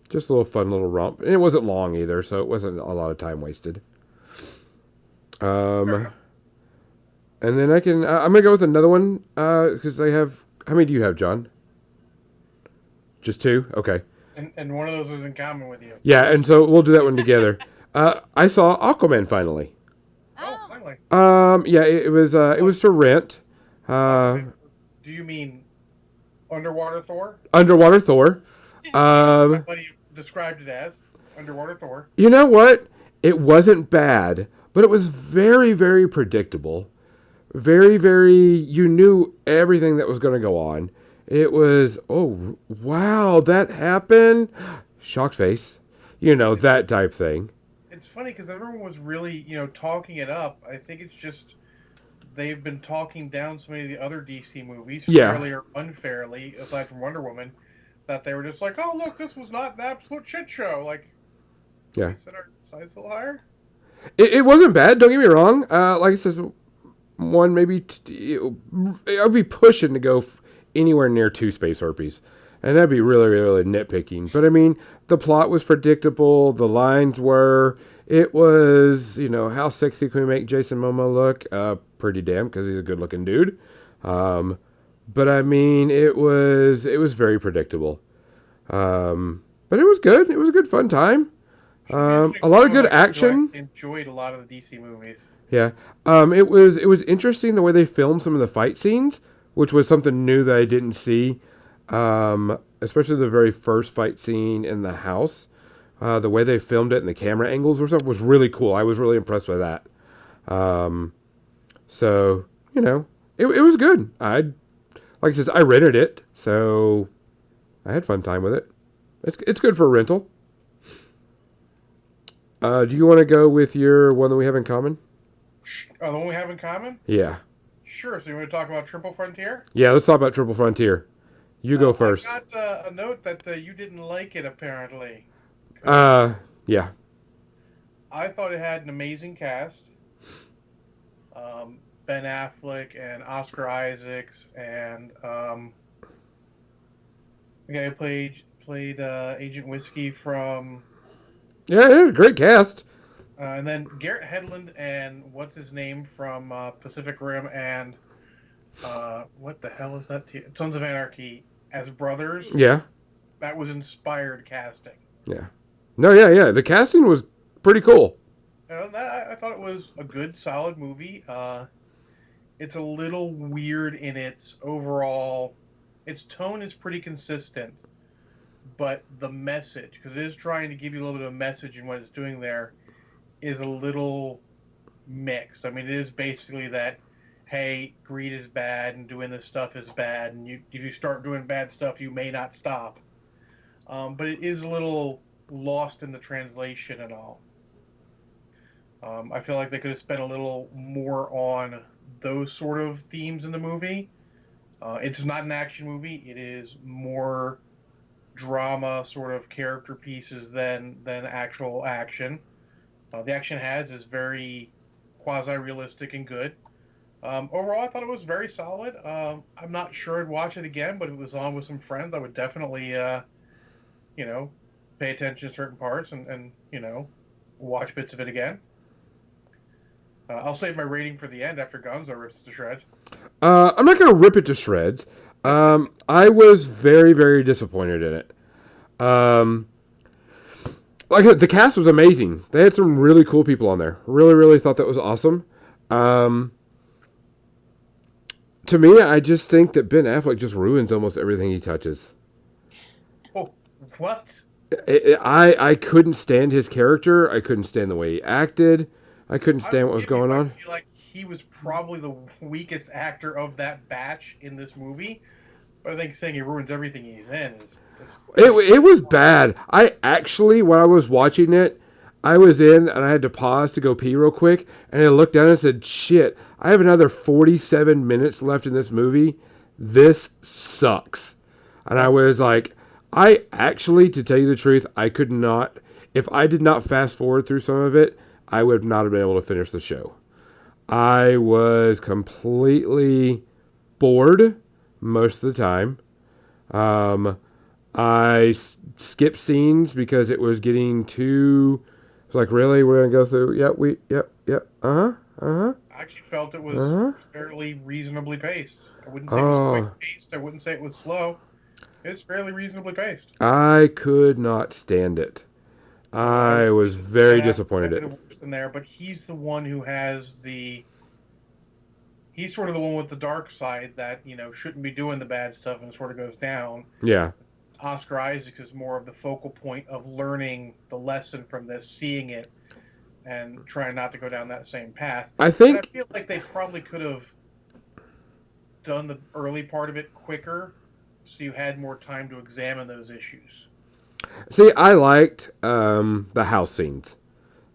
[SPEAKER 1] just a little fun little romp, and it wasn't long either, so it wasn't a lot of time wasted. Um, and then I'm gonna go with another one because I have. How many do you have, John? Just two. Okay.
[SPEAKER 2] And one of those is in common with you.
[SPEAKER 1] Yeah, and so we'll do that one together. I saw Aquaman finally.
[SPEAKER 2] Oh,
[SPEAKER 3] Oh,
[SPEAKER 2] finally.
[SPEAKER 1] Yeah, it was to rent.
[SPEAKER 2] Do you mean Underwater Thor?
[SPEAKER 1] Underwater Thor.
[SPEAKER 2] My buddy described it as Underwater Thor.
[SPEAKER 1] You know what? It wasn't bad, but it was very, very predictable. Very, very. You knew everything that was going to go on. It was, oh wow, that happened. Shocked face. That type thing.
[SPEAKER 2] It's funny because everyone was really, talking it up. I think it's just they've been talking down so many of the other DC movies,
[SPEAKER 1] Yeah.
[SPEAKER 2] fairly or unfairly, aside from Wonder Woman, that they were just like, oh, look, this was not an absolute shit show. Like,
[SPEAKER 1] Yeah.
[SPEAKER 2] we set our sights a little higher.
[SPEAKER 1] It wasn't bad. Don't get me wrong. Like I said, one maybe I'd be pushing to go anywhere near two space harpies, and that'd be really, really nitpicking. But I mean, the plot was predictable. The lines were. It was, how sexy can we make Jason Momoa look? Pretty damn, because he's a good-looking dude. But I mean, it was very predictable. But it was good. It was a good fun time. A lot of good action.
[SPEAKER 2] Enjoyed a lot of the DC movies.
[SPEAKER 1] Yeah. It was interesting the way they filmed some of the fight scenes, which was something new that I didn't see. Especially the very first fight scene in the house. The way they filmed it and the camera angles or stuff was really cool. I was really impressed with that. So, it was good. Like I said, I rented it, so I had fun time with it. It's good for a rental. Do you want to go with your one that we have in common?
[SPEAKER 2] Oh, the one we have in common?
[SPEAKER 1] Yeah.
[SPEAKER 2] Sure. So you want to talk about Triple Frontier?
[SPEAKER 1] Yeah, let's talk about Triple Frontier. You go first.
[SPEAKER 2] I got a note that you didn't like it, apparently.
[SPEAKER 1] Yeah.
[SPEAKER 2] I thought it had an amazing cast. Ben Affleck and Oscar Isaacs and the guy who played Agent Whiskey from.
[SPEAKER 1] Yeah, it was a great cast.
[SPEAKER 2] And then Garrett Hedlund and what's his name from Pacific Rim and what the hell is that? Sons of Anarchy as brothers.
[SPEAKER 1] Yeah.
[SPEAKER 2] That was inspired casting.
[SPEAKER 1] Yeah. No, yeah. The casting was pretty cool.
[SPEAKER 2] I thought it was a good, solid movie. It's a little weird in its overall. Its tone is pretty consistent, but the message, because it is trying to give you a little bit of a message in what it's doing there, is a little mixed. I mean, it is basically that, hey, greed is bad and doing this stuff is bad, and if you start doing bad stuff, you may not stop. But it is a little lost in the translation and all. I feel like they could have spent a little more on those sort of themes in the movie. It's not an action movie. It is more drama, sort of character pieces than actual action. The action is very quasi-realistic and good. Overall, I thought it was very solid. I'm not sure I'd watch it again, but if it was on with some friends, I would definitely, pay attention to certain parts and watch bits of it again. I'll save my rating for the end after Gonzo rips it to shreds.
[SPEAKER 1] I'm not going to rip it to shreds. I was very, very disappointed in it. Like the cast was amazing. They had some really cool people on there. Really, really thought that was awesome. To me, I just think that Ben Affleck just ruins almost everything he touches.
[SPEAKER 2] Oh, what?
[SPEAKER 1] I couldn't stand his character. I couldn't stand the way he acted. I couldn't stand what was going on.
[SPEAKER 2] I feel like he was probably the weakest actor of that batch in this movie. But I think saying he ruins everything he's in is
[SPEAKER 1] It was bad. I actually, when I was watching it, I was in and I had to pause to go pee real quick, and I looked down and said, "Shit, I have another 47 minutes left in this movie. This sucks." And I was like, I actually, to tell you the truth, I could not. If I did not fast forward through some of it, I would not have been able to finish the show. I was completely bored most of the time. I skipped scenes because it was getting too. It's like, really, we're gonna go through? Yep.
[SPEAKER 2] I actually felt it was fairly reasonably paced. I wouldn't say it was quick paced. I wouldn't say it was slow. It's fairly reasonably paced.
[SPEAKER 1] I could not stand it. I was very disappointed.
[SPEAKER 2] In there, but he's the one who has the. He's sort of the one with the dark side that shouldn't be doing the bad stuff and sort of goes down.
[SPEAKER 1] Yeah.
[SPEAKER 2] Oscar Isaacs is more of the focal point of learning the lesson from this, seeing it, and trying not to go down that same path.
[SPEAKER 1] I
[SPEAKER 2] feel like they probably could have done the early part of it quicker, so you had more time to examine those issues.
[SPEAKER 1] See, I liked the house scenes.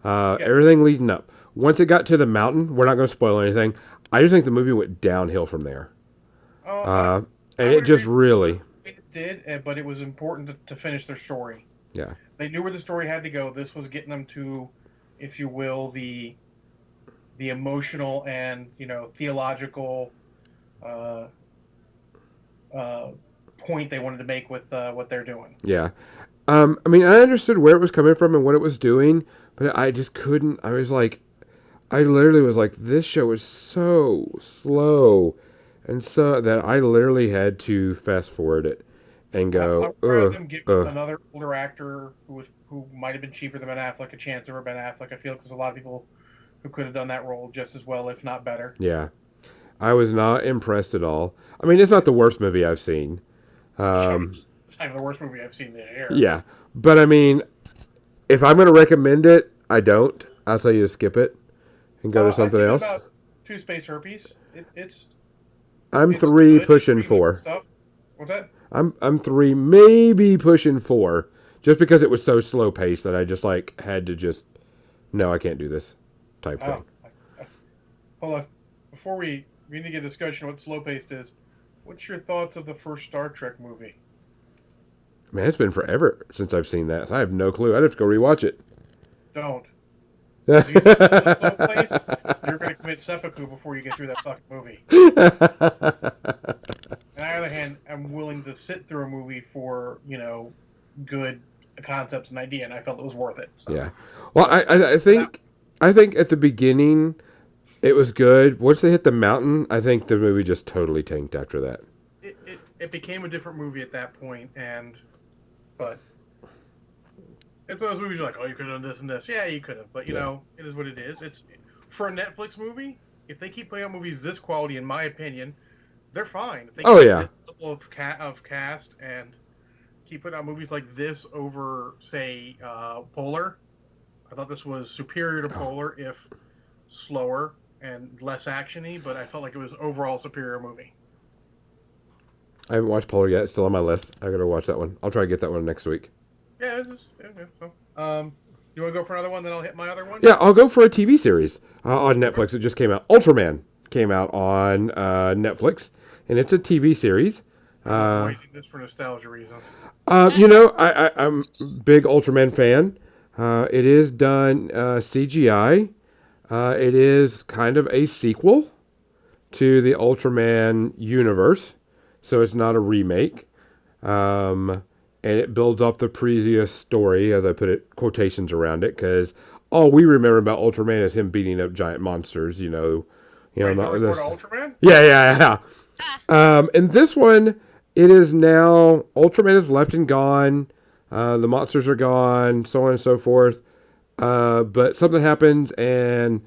[SPEAKER 1] Everything leading up. Once it got to the mountain, we're not going to spoil anything. I just think the movie went downhill from there. And it just really...
[SPEAKER 2] It did, but it was important to finish their story.
[SPEAKER 1] Yeah.
[SPEAKER 2] They knew where the story had to go. This was getting them to, if you will, the emotional and, theological point they wanted to make with what they're doing.
[SPEAKER 1] Yeah. I mean, I understood where it was coming from and what it was doing, but I just couldn't. I literally was like, this show is so slow, and so that I literally had to fast forward it and go.
[SPEAKER 2] I'd rather them give another older actor who might have been cheaper than Ben Affleck a chance over Ben Affleck. I feel because a lot of people who could have done that role just as well, if not better.
[SPEAKER 1] Yeah, I was not impressed at all. I mean, it's not the worst movie I've seen.
[SPEAKER 2] It's kind of the worst movie I've seen this year.
[SPEAKER 1] Yeah, but I mean, if I'm going to recommend it, I don't. I'll tell you to skip it and go to something else.
[SPEAKER 2] About Two Space Herpes.
[SPEAKER 1] I'm
[SPEAKER 2] it's
[SPEAKER 1] 3
[SPEAKER 2] good.
[SPEAKER 1] pushing
[SPEAKER 2] It's
[SPEAKER 1] 4.
[SPEAKER 2] stuff. What's that?
[SPEAKER 1] I'm 3, maybe pushing 4, just because it was so slow paced that I just had to no, I can't do this type thing.
[SPEAKER 2] Hold on. Before we need to get a discussion on what slow paced is. What's your thoughts of the first Star Trek movie?
[SPEAKER 1] Man, it's been forever since I've seen that. I have no clue. I'd have to go rewatch it.
[SPEAKER 2] Don't. If you get to the slow pace, you're going to commit seppuku before you get through that fucking movie. On the other hand, I'm willing to sit through a movie for, good concepts and idea, and I felt it was worth it. So.
[SPEAKER 1] Yeah. Well, I think at the beginning it was good. Once they hit the mountain, I think the movie just totally tanked after that.
[SPEAKER 2] It became a different movie at that point, but it's one of those movies you're like, oh, you could have done this and this. Yeah, you could have, but it is what it is. It's for a Netflix movie. If they keep putting out movies this quality, in my opinion, they're fine. If they keep this level of cast and keep putting out movies like this over, say, Polar, I thought this was superior to Polar, if slower and less actiony, but I felt like it was overall a superior movie.
[SPEAKER 1] I haven't watched Polar yet. It's still on my list. I gotta watch that one. I'll try to get that one next week.
[SPEAKER 2] Yeah, you want to go for another one, then I'll hit my other one?
[SPEAKER 1] Yeah, I'll go for a TV series on Netflix. It just came out. Ultraman came out on Netflix, and it's a TV series.
[SPEAKER 2] I'm waiting this for nostalgia reasons.
[SPEAKER 1] I'm a big Ultraman fan. It is done CGI. It is kind of a sequel to the Ultraman universe, so it's not a remake. And it builds off the previous story, as I put it, quotations around it, because all we remember about Ultraman is him beating up giant monsters. Not this.
[SPEAKER 2] Ultraman?
[SPEAKER 1] Yeah. And this one, it is now Ultraman is left and gone. The monsters are gone, so on and so forth. But something happens, and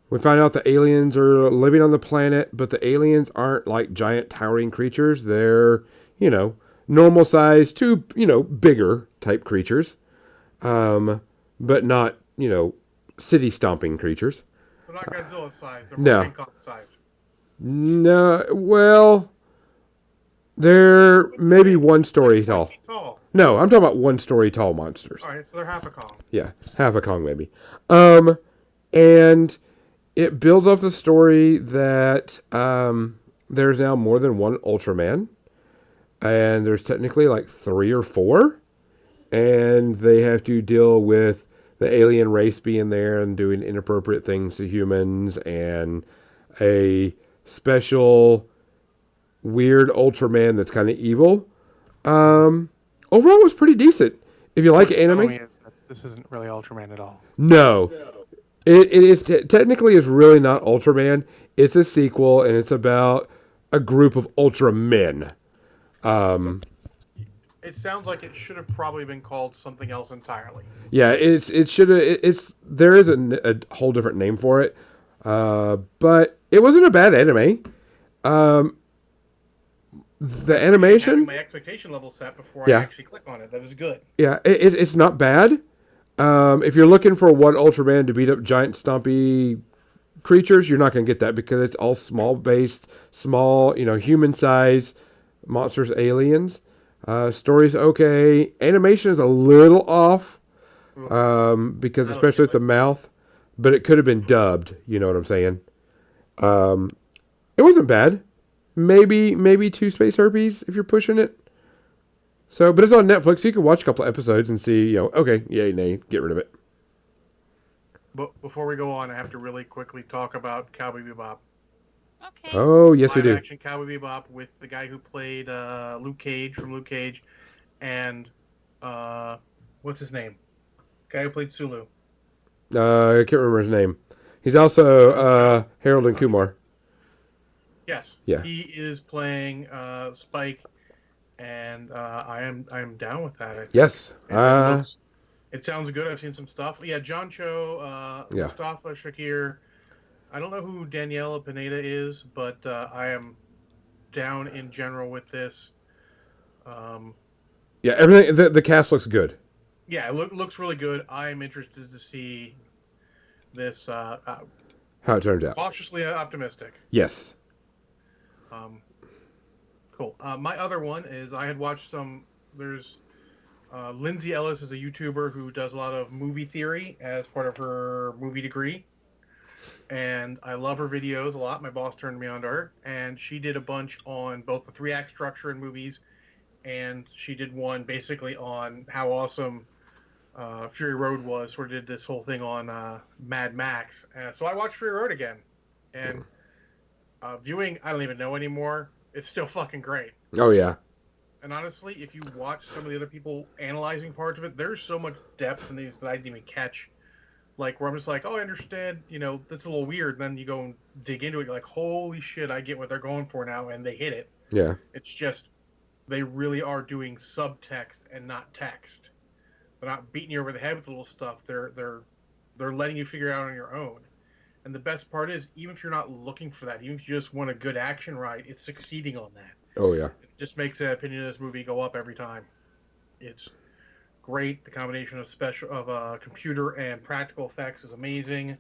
[SPEAKER 1] we find out the aliens are living on the planet, but the aliens aren't like giant towering creatures. They're, normal size to, bigger type creatures. But not, city stomping creatures.
[SPEAKER 2] They're not Godzilla sized. They're more
[SPEAKER 1] No.
[SPEAKER 2] King Kong sized.
[SPEAKER 1] No, well, they're maybe one story
[SPEAKER 2] Like 5
[SPEAKER 1] tall.
[SPEAKER 2] feet tall.
[SPEAKER 1] No, I'm talking about 1 story tall monsters.
[SPEAKER 2] All right, so they're half a Kong.
[SPEAKER 1] Yeah, half a Kong maybe. And it builds off the story that there's now more than one Ultraman, and there's technically like 3 or 4, and they have to deal with the alien race being there and doing inappropriate things to humans, and a special weird Ultraman that's kind of evil. Overall, it was pretty decent. If you like anime,
[SPEAKER 2] This isn't really Ultraman at all.
[SPEAKER 1] no. It is technically is really not Ultraman. It's a sequel, and it's about a group of Ultramen.
[SPEAKER 2] It sounds like it should have probably been called something else entirely.
[SPEAKER 1] Yeah, it should have. It's there is a whole different name for it, but it wasn't a bad anime. The animation,
[SPEAKER 2] My expectation level set before
[SPEAKER 1] Yeah.
[SPEAKER 2] I actually click on it. That is good.
[SPEAKER 1] yeah, it's not bad. If you're looking for one Ultraman to beat up giant stompy creatures, you're not going to get that because it's all small, human size monsters, aliens. Story's okay. Animation is a little off, because especially with the mouth, but it could have been dubbed. You know what I'm saying? It wasn't bad. Maybe 2 space herpes if you're pushing it. So, but it's on Netflix, so you can watch a couple of episodes and see, okay, yay, nay, get rid of it.
[SPEAKER 2] But before we go on, I have to really quickly talk about Cowboy Bebop.
[SPEAKER 3] Okay.
[SPEAKER 1] Oh, yes, we
[SPEAKER 2] Live
[SPEAKER 1] do.
[SPEAKER 2] action Cowboy Bebop with the guy who played Luke Cage from Luke Cage, and what's his name? Guy who played Sulu.
[SPEAKER 1] I can't remember his name. He's also Harold and Kumar.
[SPEAKER 2] Yes.
[SPEAKER 1] Yeah.
[SPEAKER 2] He is playing Spike, and I am down with that. I think.
[SPEAKER 1] Yes.
[SPEAKER 2] And it sounds good. I've seen some stuff. Yeah, John Cho,
[SPEAKER 1] Yeah.
[SPEAKER 2] Mustafa Shakir. I don't know who Daniela Pineda is, but I am down in general with this.
[SPEAKER 1] Yeah, everything. The cast looks good.
[SPEAKER 2] Yeah, it looks really good. I am interested to see this.
[SPEAKER 1] How it turns out.
[SPEAKER 2] Cautiously optimistic.
[SPEAKER 1] Yes.
[SPEAKER 2] Cool. My other one is I had watched some. There's Lindsay Ellis is a YouTuber who does a lot of movie theory as part of her movie degree, and I love her videos a lot. My boss turned me on to her, and she did a bunch on both the 3-act structure in movies, and she did one basically on how awesome Fury Road was. Sort of did this whole thing on Mad Max, so I watched Fury Road again, and viewing I don't even know anymore. It's still fucking great.
[SPEAKER 1] Oh, yeah.
[SPEAKER 2] And honestly, if you watch some of the other people analyzing parts of it, there's so much depth in these that I didn't even catch. Like, where I'm just like, oh, I understand, that's a little weird. And then you go and dig into it, you're like, holy shit, I get what they're going for now, and they hit it.
[SPEAKER 1] Yeah.
[SPEAKER 2] It's just, they really are doing subtext and not text. They're not beating you over the head with little stuff. They're letting you figure it out on your own. And the best part is, even if you're not looking for that, even if you just want a good action ride, it's succeeding on that.
[SPEAKER 1] Oh, yeah.
[SPEAKER 2] It just makes the opinion of this movie go up every time. It's great. The combination of computer and practical effects is amazing.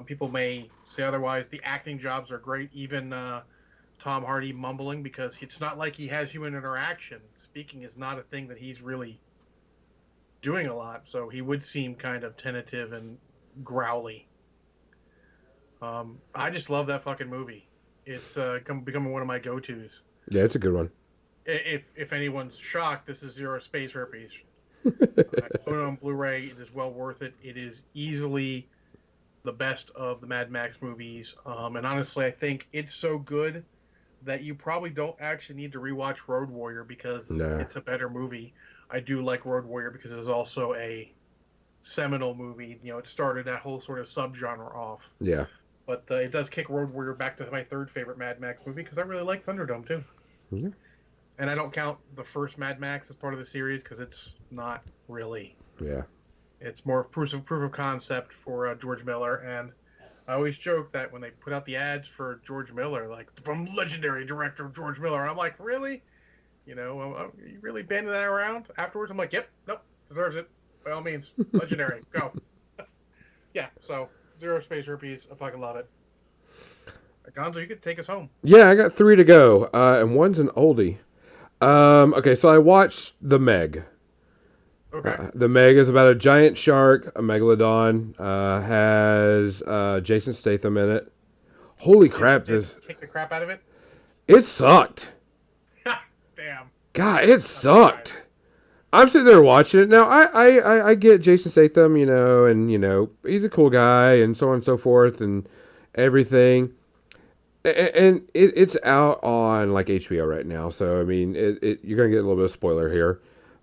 [SPEAKER 2] People may say otherwise. The acting jobs are great. Even Tom Hardy mumbling, because it's not like he has human interaction. Speaking is not a thing that he's really doing a lot, so he would seem kind of tentative and growly. I just love that fucking movie. It's becoming one of my go-tos.
[SPEAKER 1] Yeah, it's a good one.
[SPEAKER 2] If anyone's shocked, this is Zero Space Herpes. On Blu-ray, it is well worth it. It is easily the best of the Mad Max movies. And honestly, I think it's so good that you probably don't actually need to rewatch Road Warrior because it's a better movie. I do like Road Warrior because it is also a seminal movie. It started that whole sort of subgenre off.
[SPEAKER 1] Yeah.
[SPEAKER 2] But it does kick Road Warrior back to my third favorite Mad Max movie because I really like Thunderdome too.
[SPEAKER 1] Yeah.
[SPEAKER 2] And I don't count the first Mad Max as part of the series because it's not really.
[SPEAKER 1] Yeah.
[SPEAKER 2] It's more of proof of concept for George Miller. And I always joke that when they put out the ads for George Miller, like, from legendary director George Miller, I'm like, really? You really banding that around? Afterwards, I'm like, yep, nope, deserves it. By all means, legendary, go. Yeah, so Zero space herpes. I fucking love it. Gonzo, you could take us home.
[SPEAKER 1] Yeah, I got 3 to go, and one's an oldie. Okay, so I watched The Meg.
[SPEAKER 2] Okay.
[SPEAKER 1] The Meg is about a giant shark, a megalodon. Has Jason Statham in it. Holy crap!
[SPEAKER 2] Kick the crap out of it.
[SPEAKER 1] It sucked.
[SPEAKER 2] Damn.
[SPEAKER 1] God, it sucked. I'm sitting there watching it now. I get Jason Statham, and he's a cool guy, and so on and so forth, and everything. And it's out on like HBO right now, so I mean, you're gonna get a little bit of spoiler here.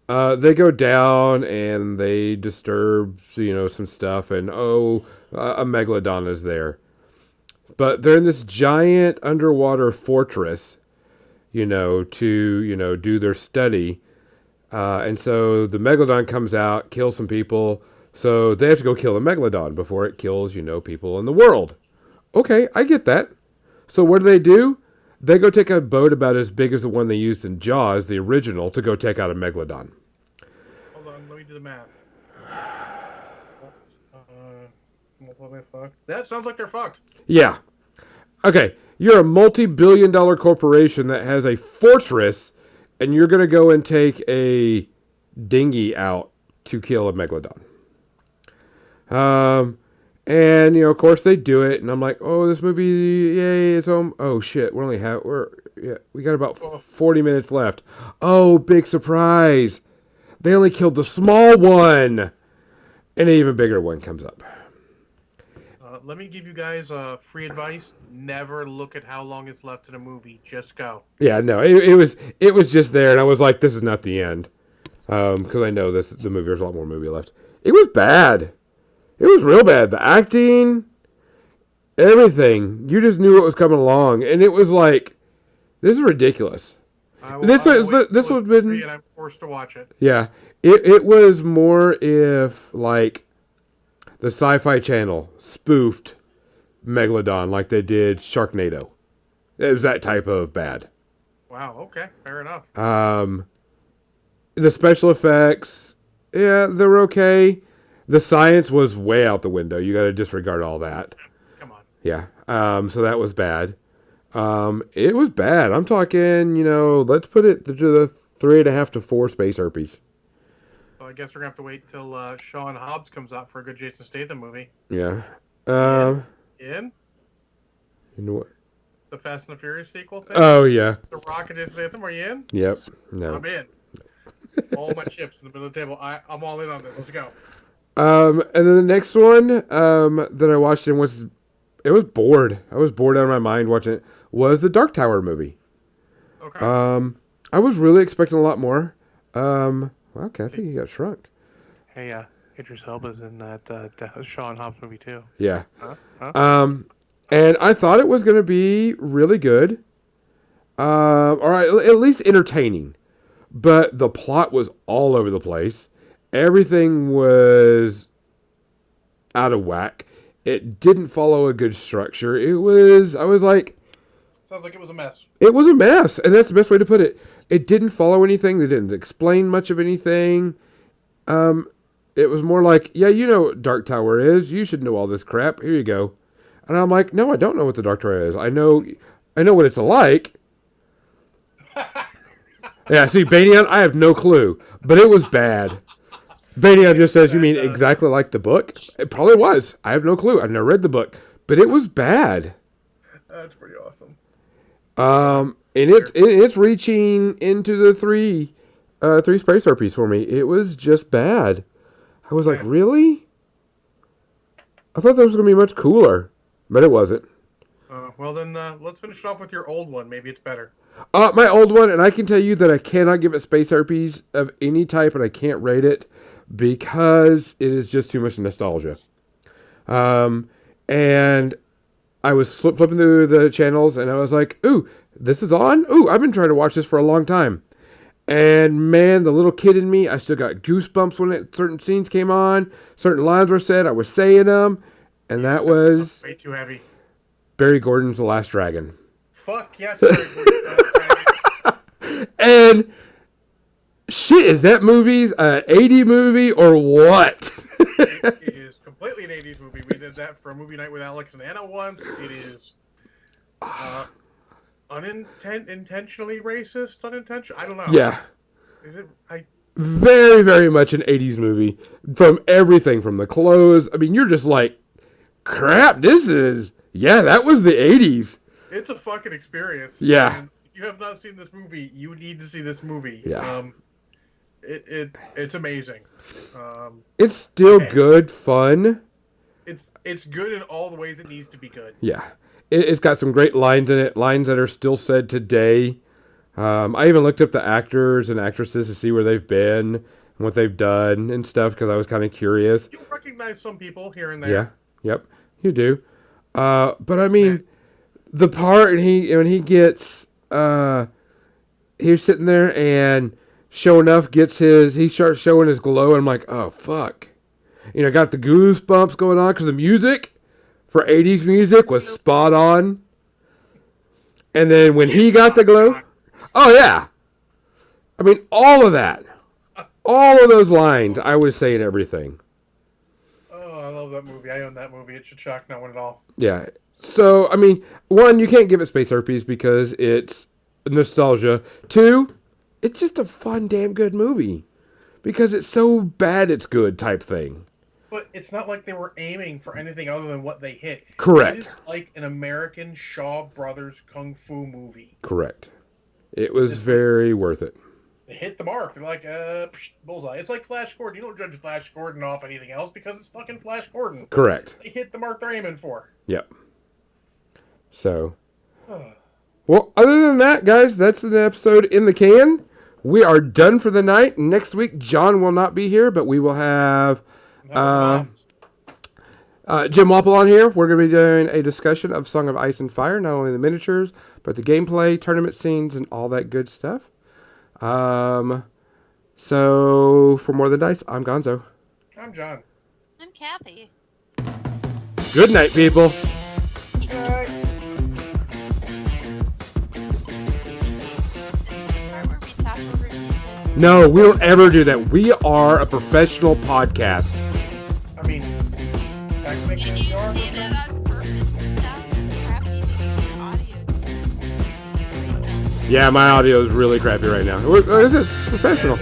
[SPEAKER 1] They go down and they disturb, some stuff, and a megalodon is there, but they're in this giant underwater fortress, to do their study, and so the megalodon comes out, kills some people, so they have to go kill the megalodon before it kills, people in the world. Okay, I get that. So what do? They go take a boat about as big as the one they used in Jaws, the original, to go take out a megalodon.
[SPEAKER 2] Hold on, let me do the math. That sounds like they're fucked.
[SPEAKER 1] Yeah. Okay, you're a multi-billion-dollar corporation that has a fortress, and you're going to go and take a dinghy out to kill a megalodon. And, of course they do it, and I'm like, oh, this movie, yay, it's home. Oh, shit, we got about 40 minutes left. Oh, big surprise. They only killed the small one. And an even bigger one comes up.
[SPEAKER 2] Let me give you guys free advice. Never look at how long is left in a movie. Just go.
[SPEAKER 1] Yeah, no, it was just there, and I was like, this is not the end. Because I know the movie, there's a lot more movie left. It was bad. It was real bad. The acting, everything. You just knew what was coming along, and it was like, this is ridiculous. This would have been.
[SPEAKER 2] And I'm forced to watch it.
[SPEAKER 1] Yeah, it was more if like the Sci-Fi Channel spoofed Megalodon like they did Sharknado. It was that type of bad.
[SPEAKER 2] Wow. Okay. Fair enough.
[SPEAKER 1] The special effects, yeah, they were okay. The science was way out the window. You got to disregard all that.
[SPEAKER 2] Come on.
[SPEAKER 1] Yeah. So that was bad. It was bad. I'm talking, let's put it to the 3.5 to 4 space herpes.
[SPEAKER 2] So I guess we're gonna have to wait till Sean Hobbs comes out for a good Jason Statham movie.
[SPEAKER 1] Yeah.
[SPEAKER 2] In?
[SPEAKER 1] You know what?
[SPEAKER 2] The Fast and the Furious sequel thing?
[SPEAKER 1] Oh, yeah.
[SPEAKER 2] The Rock and Jason Statham, are you in?
[SPEAKER 1] Yep. No.
[SPEAKER 2] I'm in. All my chips in the middle of the table. I'm all in on this. Let's go.
[SPEAKER 1] And then the next one that I watched it was bored. I was bored out of my mind watching it. Was the Dark Tower movie.
[SPEAKER 2] Okay.
[SPEAKER 1] I was really expecting a lot more. Well, Kathy, you got shrunk.
[SPEAKER 2] Hey, Idris Elba's in that Sean Hobbs movie too.
[SPEAKER 1] Yeah.
[SPEAKER 2] Huh?
[SPEAKER 1] And I thought it was going to be really good. All right, at least entertaining. But the plot was all over the place. Everything was out of whack. It didn't follow a good structure. I was like...
[SPEAKER 2] Sounds like it was a mess.
[SPEAKER 1] It was a mess, and that's the best way to put it. It didn't follow anything. They didn't explain much of anything. It was more like, yeah, you know what Dark Tower is. You should know all this crap. Here you go. And I'm like, no, I don't know what the Dark Tower is. I know what it's like. Yeah, see, Banion, I have no clue. But it was bad. Banion just says, you mean exactly like the book? It probably was. I have no clue. I've never read the book. But it was bad.
[SPEAKER 2] That's pretty awesome.
[SPEAKER 1] And it's reaching into the three space herpes for me. It was just bad. I was like, really? I thought that was going to be much cooler. But it wasn't.
[SPEAKER 2] Well, then let's finish it off with your old one. Maybe it's better.
[SPEAKER 1] My old one, and I can tell you that I cannot give it space herpes of any type, and I can't rate it because it is just too much nostalgia. And I was flipping through the channels, and I was like, ooh, this is on? Ooh, I've been trying to watch this for a long time. And man, the little kid in me, I still got goosebumps when certain scenes came on, certain lines were said, I was saying them, and that was...
[SPEAKER 2] way too heavy.
[SPEAKER 1] Barry Gordon's The Last Dragon.
[SPEAKER 2] Fuck yes, Barry Gordon's The Last Dragon.
[SPEAKER 1] And shit, is that movie's 80 movie or what?
[SPEAKER 2] It is completely completely an 80s movie. We did that for a movie night with Alex and Anna once. It is intentionally racist, unintentional. I don't know.
[SPEAKER 1] Yeah.
[SPEAKER 2] Is it?
[SPEAKER 1] Very, very much an 80s movie. From everything, from the clothes. I mean, you're just like, crap, that was the 80s.
[SPEAKER 2] It's a fucking experience.
[SPEAKER 1] Yeah.
[SPEAKER 2] And if you have not seen this movie, you need to see this movie.
[SPEAKER 1] Yeah.
[SPEAKER 2] It's amazing.
[SPEAKER 1] It's still good fun.
[SPEAKER 2] It's good in all the ways it needs to be good.
[SPEAKER 1] Yeah. It's got some great lines in it, lines that are still said today. I even looked up the actors and actresses to see where they've been and what they've done and stuff because I was kind of curious.
[SPEAKER 2] You'll recognize some people here and there.
[SPEAKER 1] Yeah. Yep. You do. But I mean, the part when he gets he's sitting there and sure enough he starts showing his glow and I'm like, oh fuck. Got the goosebumps going on because the music for 80s music was spot on. And then when he got the glow, oh yeah. I mean, all of that. All of those lines, I was saying everything.
[SPEAKER 2] Oh, I love that movie. I own that movie. It should shock no one at all.
[SPEAKER 1] Yeah. So, I mean, one, you can't give it space herpes because it's nostalgia. Two, it's just a fun, damn good movie. Because it's so bad it's good type thing.
[SPEAKER 2] But it's not like they were aiming for anything other than what they hit.
[SPEAKER 1] Correct.
[SPEAKER 2] It is like an American Shaw Brothers Kung Fu movie.
[SPEAKER 1] Correct. It was very worth it.
[SPEAKER 2] They hit the mark. They're like, bullseye. It's like Flash Gordon. You don't judge Flash Gordon off anything else because it's fucking Flash Gordon.
[SPEAKER 1] Correct.
[SPEAKER 2] They hit the mark they're aiming for.
[SPEAKER 1] Yep. So, well, other than that, guys, that's an episode in the can. We are done for the night. Next week, John will not be here, but we will have Jim Wapple on here. We're going to be doing a discussion of Song of Ice and Fire, not only the miniatures, but the gameplay, tournament scenes, and all that good stuff. So, for More Than Dice, I'm Gonzo.
[SPEAKER 2] I'm John.
[SPEAKER 3] I'm Kathy.
[SPEAKER 1] Good night, people. No, we don't ever do that. We are a professional podcast.
[SPEAKER 2] I mean, technically
[SPEAKER 3] Did you
[SPEAKER 2] we are.
[SPEAKER 3] say that on purpose? Crappy audio.
[SPEAKER 1] Yeah, my audio is really crappy right now. This is professional.